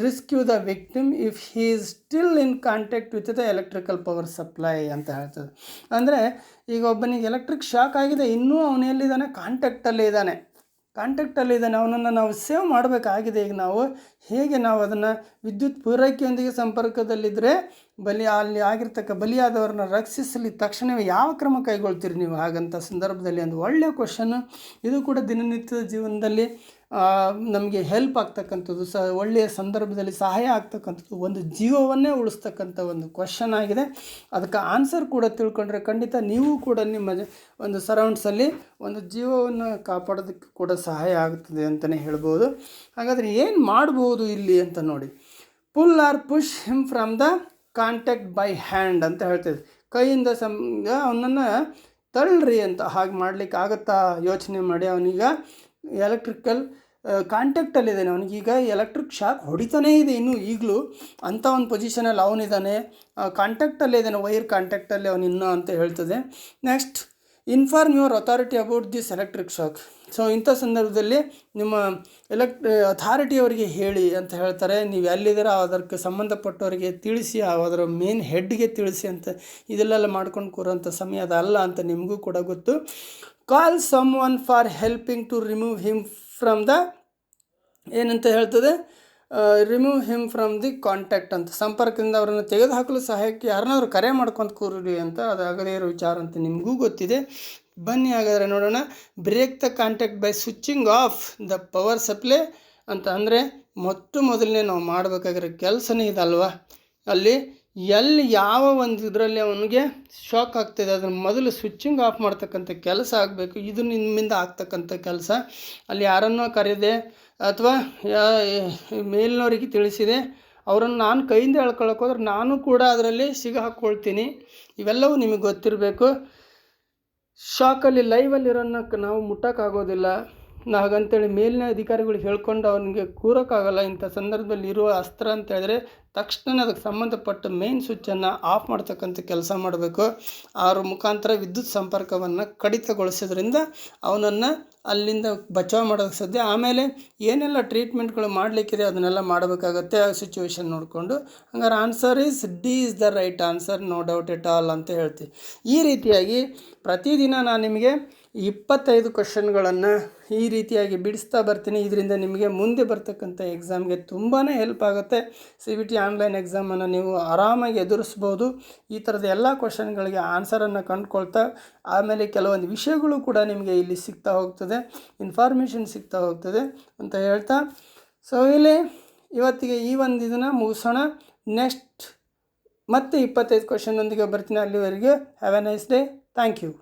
rescue the victim if he is still in contact with the electrical power supply ಅಂತ ಹೇಳ್ತದೆ. ಅಂದರೆ ಈಗ ಒಬ್ಬನಿಗೆ ಎಲೆಕ್ಟ್ರಿಕ್ ಶಾಕ್ ಆಗಿದೆ, ಇನ್ನೂ ಅವನು ಎಲ್ಲಿದ್ದಾನೆ, ಕಾಂಟ್ಯಾಕ್ಟಲ್ಲೇ ಇದ್ದಾನೆ, ಅವನನ್ನು ನಾವು ಸೇವ್ ಮಾಡಬೇಕಾಗಿದೆ. ಈಗ ನಾವು ಹೇಗೆ ನಾವು ಅದನ್ನು ವಿದ್ಯುತ್ ಪೂರೈಕೆಯೊಂದಿಗೆ ಸಂಪರ್ಕದಲ್ಲಿದ್ದರೆ ಅಲ್ಲಿ ಬಲಿಯಾದವ್ರನ್ನ ರಕ್ಷಿಸಲಿ ತಕ್ಷಣವೇ ಯಾವ ಕ್ರಮ ಕೈಗೊಳ್ತೀರಿ ನೀವು ಹಾಗಂತ ಸಂದರ್ಭದಲ್ಲಿ? ಒಂದು ಒಳ್ಳೆಯ ಕ್ವಶನ್ನು ಇದು. ಕೂಡ ದಿನನಿತ್ಯದ ಜೀವನದಲ್ಲಿ ನಮಗೆ ಹೆಲ್ಪ್ ಆಗ್ತಕ್ಕಂಥದ್ದು, ಒಳ್ಳೆಯ ಸಂದರ್ಭದಲ್ಲಿ ಸಹಾಯ ಆಗ್ತಕ್ಕಂಥದ್ದು, ಒಂದು ಜೀವವನ್ನೇ ಉಳಿಸ್ತಕ್ಕಂಥ ಒಂದು ಕ್ವಶನ್ ಆಗಿದೆ. ಅದಕ್ಕೆ ಆನ್ಸರ್ ಕೂಡ ತಿಳ್ಕೊಂಡ್ರೆ ಖಂಡಿತ ನೀವು ಕೂಡ ನಿಮ್ಮ ಒಂದು ಸರೌಂಡ್ಸಲ್ಲಿ ಒಂದು ಜೀವವನ್ನು ಕಾಪಾಡೋದಕ್ಕೆ ಕೂಡ ಸಹಾಯ ಆಗುತ್ತದೆ ಅಂತಲೇ ಹೇಳ್ಬೋದು. ಹಾಗಾದರೆ ಏನು ಮಾಡ್ಬೋದು ಇಲ್ಲಿ ಅಂತ ನೋಡಿ. Pull or push him from the contact by hand ಅಂತ ಹೇಳ್ತೇವೆ. ಕೈಯಿಂದ ಅವನನ್ನು ತಳ್ಳ್ರಿ ಅಂತ. ಹಾಗೆ ಮಾಡಲಿಕ್ಕೆ ಆಗುತ್ತಾ ಯೋಚನೆ ಮಾಡಿ. ಅವನೀಗ ಎಲೆಕ್ಟ್ರಿಕಲ್ ಕಾಂಟ್ಯಾಕ್ಟಲ್ಲಿದ್ದಾನೆ, ಅವನಿಗೀಗ ಎಲೆಕ್ಟ್ರಿಕ್ ಶಾಕ್ ಹೊಡಿತಾನೇ ಇದೆ ಇನ್ನೂ ಈಗಲೂ. ಅಂಥ ಒಂದು ಪೊಸಿಷನಲ್ಲಿ ಅವನಿದ್ದಾನೆ, ಕಾಂಟ್ಯಾಕ್ಟಲ್ಲೇ ಇದ್ದಾನೆ, ವೈರ್ ಕಾಂಟ್ಯಾಕ್ಟಲ್ಲಿ ಅವನಿನ್ನ ಅಂತ ಹೇಳ್ತದೆ. Next, inform your authority about this electric shock. So ಇಂಥ ಸಂದರ್ಭದಲ್ಲಿ ನಿಮ್ಮ ಅಥಾರಿಟಿಯವರಿಗೆ ಹೇಳಿ ಅಂತ ಹೇಳ್ತಾರೆ. ನೀವು ಎಲ್ಲಿದ್ದೀರ ಅದಕ್ಕೆ ಸಂಬಂಧಪಟ್ಟವರಿಗೆ ತಿಳಿಸಿ, ಅದರ ಮೇನ್ ಹೆಡ್ಗೆ ತಿಳಿಸಿ ಅಂತ. ಇದೆಲ್ಲ ಮಾಡ್ಕೊಂಡು ಕೂರೋಂಥ ಸಮಯ ಅದಲ್ಲ ಅಂತ ನಿಮಗೂ ಕೂಡ ಗೊತ್ತು. Call some one for helping to remove him from the ಏನಂತ ಹೇಳ್ತದೆ, remove him from the contact ಅಂತ. ಸಂಪರ್ಕದಿಂದ ಅವರನ್ನು ತೆಗೆದುಹಾಕಲು ಸಹಾಯಕ್ಕೆ ಯಾರನ್ನಾದ್ರೂ ಕರೆ ಮಾಡ್ಕೊಂಡು ಕೂರಿ ಅಂತ. ಅದಾಗದೇ ಇರೋ ವಿಚಾರ ಅಂತ ನಿಮಗೂ ಗೊತ್ತಿದೆ. ಬನ್ನಿ ಹಾಗಾದರೆ ನೋಡೋಣ. Break the contact by switching off the power supply ಅಂತ. ಅಂದರೆ ಮೊದಲನೇ ನಾವು ಮಾಡಬೇಕಾಗಿರೋ ಕೆಲಸನೇ ಇದಲ್ವ. ಅಲ್ಲಿ ಯಾವ ಒಂದು ಇದರಲ್ಲಿ ಅವನಿಗೆ ಶಾಕ್ ಆಗ್ತಿದೆ ಅದನ್ನು ಮೊದಲು ಸ್ವಿಚ್ಚಿಂಗ್ ಆಫ್ ಮಾಡ್ತಕ್ಕಂಥ ಕೆಲಸ ಆಗಬೇಕು. ಇದು ನಿಮ್ಮಿಂದ ಆಗ್ತಕ್ಕಂಥ ಕೆಲಸ. ಅಲ್ಲಿ ಯಾರನ್ನೋ ಕರೆದೆ ಅಥವಾ ಮೇಲಿನವರಿಗೆ ತಿಳಿಸಿದೆ, ಅವರನ್ನು ನಾನು ಕೈಯಿಂದ ಹೇಳ್ಕೊಳಕ್ಕೆ ಹೋದ್ರೆ ನಾನು ಕೂಡ ಅದರಲ್ಲಿ ಹಾಕ್ಕೊಳ್ತೀನಿ. ಇವೆಲ್ಲವೂ ನಿಮಗೆ ಗೊತ್ತಿರಬೇಕು. ಶಾಕಲ್ಲಿ ಲೈವಲ್ಲಿರೋನ್ನ ನಾವು ಮುಟ್ಟೋಕ್ಕಾಗೋದಿಲ್ಲ. ಹಾಗಂತೇಳಿ ಮೇಲಿನ ಅಧಿಕಾರಿಗಳು ಹೇಳ್ಕೊಂಡು ಅವನಿಗೆ ಕೂರೋಕ್ಕಾಗಲ್ಲ. ಇಂಥ ಸಂದರ್ಭದಲ್ಲಿ ಇರುವ ಅಸ್ತ್ರ ಅಂತ ಹೇಳಿದ್ರೆ ತಕ್ಷಣ ಅದಕ್ಕೆ ಸಂಬಂಧಪಟ್ಟ ಮೇನ್ ಸ್ವಿಚ್ಚನ್ನು ಆಫ್ ಮಾಡ್ತಕ್ಕಂಥ ಕೆಲಸ ಮಾಡಬೇಕು. ಅವ್ರ ಮುಖಾಂತರ ವಿದ್ಯುತ್ ಸಂಪರ್ಕವನ್ನು ಕಡಿತಗೊಳಿಸೋದ್ರಿಂದ ಅವನನ್ನು ಅಲ್ಲಿಂದ ಬಚಾವ್ ಮಾಡೋಕ್ಕೆ ಸಾಧ್ಯ. ಆಮೇಲೆ ಏನೆಲ್ಲ ಟ್ರೀಟ್ಮೆಂಟ್ಗಳು ಮಾಡಲಿಕ್ಕಿದೆ ಅದನ್ನೆಲ್ಲ ಮಾಡಬೇಕಾಗತ್ತೆ ಆ ಸಿಚುವೇಶನ್ ನೋಡಿಕೊಂಡು. ಹಂಗಾರೆ answer D is the right answer, no doubt at all ಅಂತ ಹೇಳ್ತೀವಿ. ಈ ರೀತಿಯಾಗಿ ಪ್ರತಿದಿನ ನಾನು ನಿಮಗೆ 25 ಕ್ವಶನ್ಗಳನ್ನು ಈ ರೀತಿಯಾಗಿ ಬಿಡಿಸ್ತಾ ಬರ್ತೀನಿ. ಇದರಿಂದ ನಿಮಗೆ ಮುಂದೆ ಬರ್ತಕ್ಕಂಥ ಎಕ್ಸಾಮ್ಗೆ ತುಂಬಾ ಹೆಲ್ಪ್ ಆಗುತ್ತೆ. CBT ಆನ್ಲೈನ್ ಎಕ್ಸಾಮನ್ನು ನೀವು ಆರಾಮಾಗಿ ಎದುರಿಸ್ಬೋದು. ಈ ಥರದ ಎಲ್ಲ ಕ್ವಶನ್ಗಳಿಗೆ ಆನ್ಸರನ್ನು ಕಂಡುಕೊಳ್ತಾ ಆಮೇಲೆ ಕೆಲವೊಂದು ವಿಷಯಗಳು ಕೂಡ ನಿಮಗೆ ಇಲ್ಲಿ ಸಿಗ್ತಾ ಹೋಗ್ತದೆ, ಇನ್ಫಾರ್ಮೇಷನ್ ಸಿಗ್ತಾ ಹೋಗ್ತದೆ ಅಂತ ಹೇಳ್ತಾ ಇಲ್ಲಿ ಇವತ್ತಿಗೆ ಈ ಒಂದು ಇದನ್ನು ಮುಗಿಸೋಣ. ನೆಕ್ಸ್ಟ್ ಮತ್ತೆ 25 ಕ್ವಶನ್ನೊಂದಿಗೆ ಬರ್ತೀನಿ. ಅಲ್ಲಿವರೆಗೆ have a nice day. Thank you.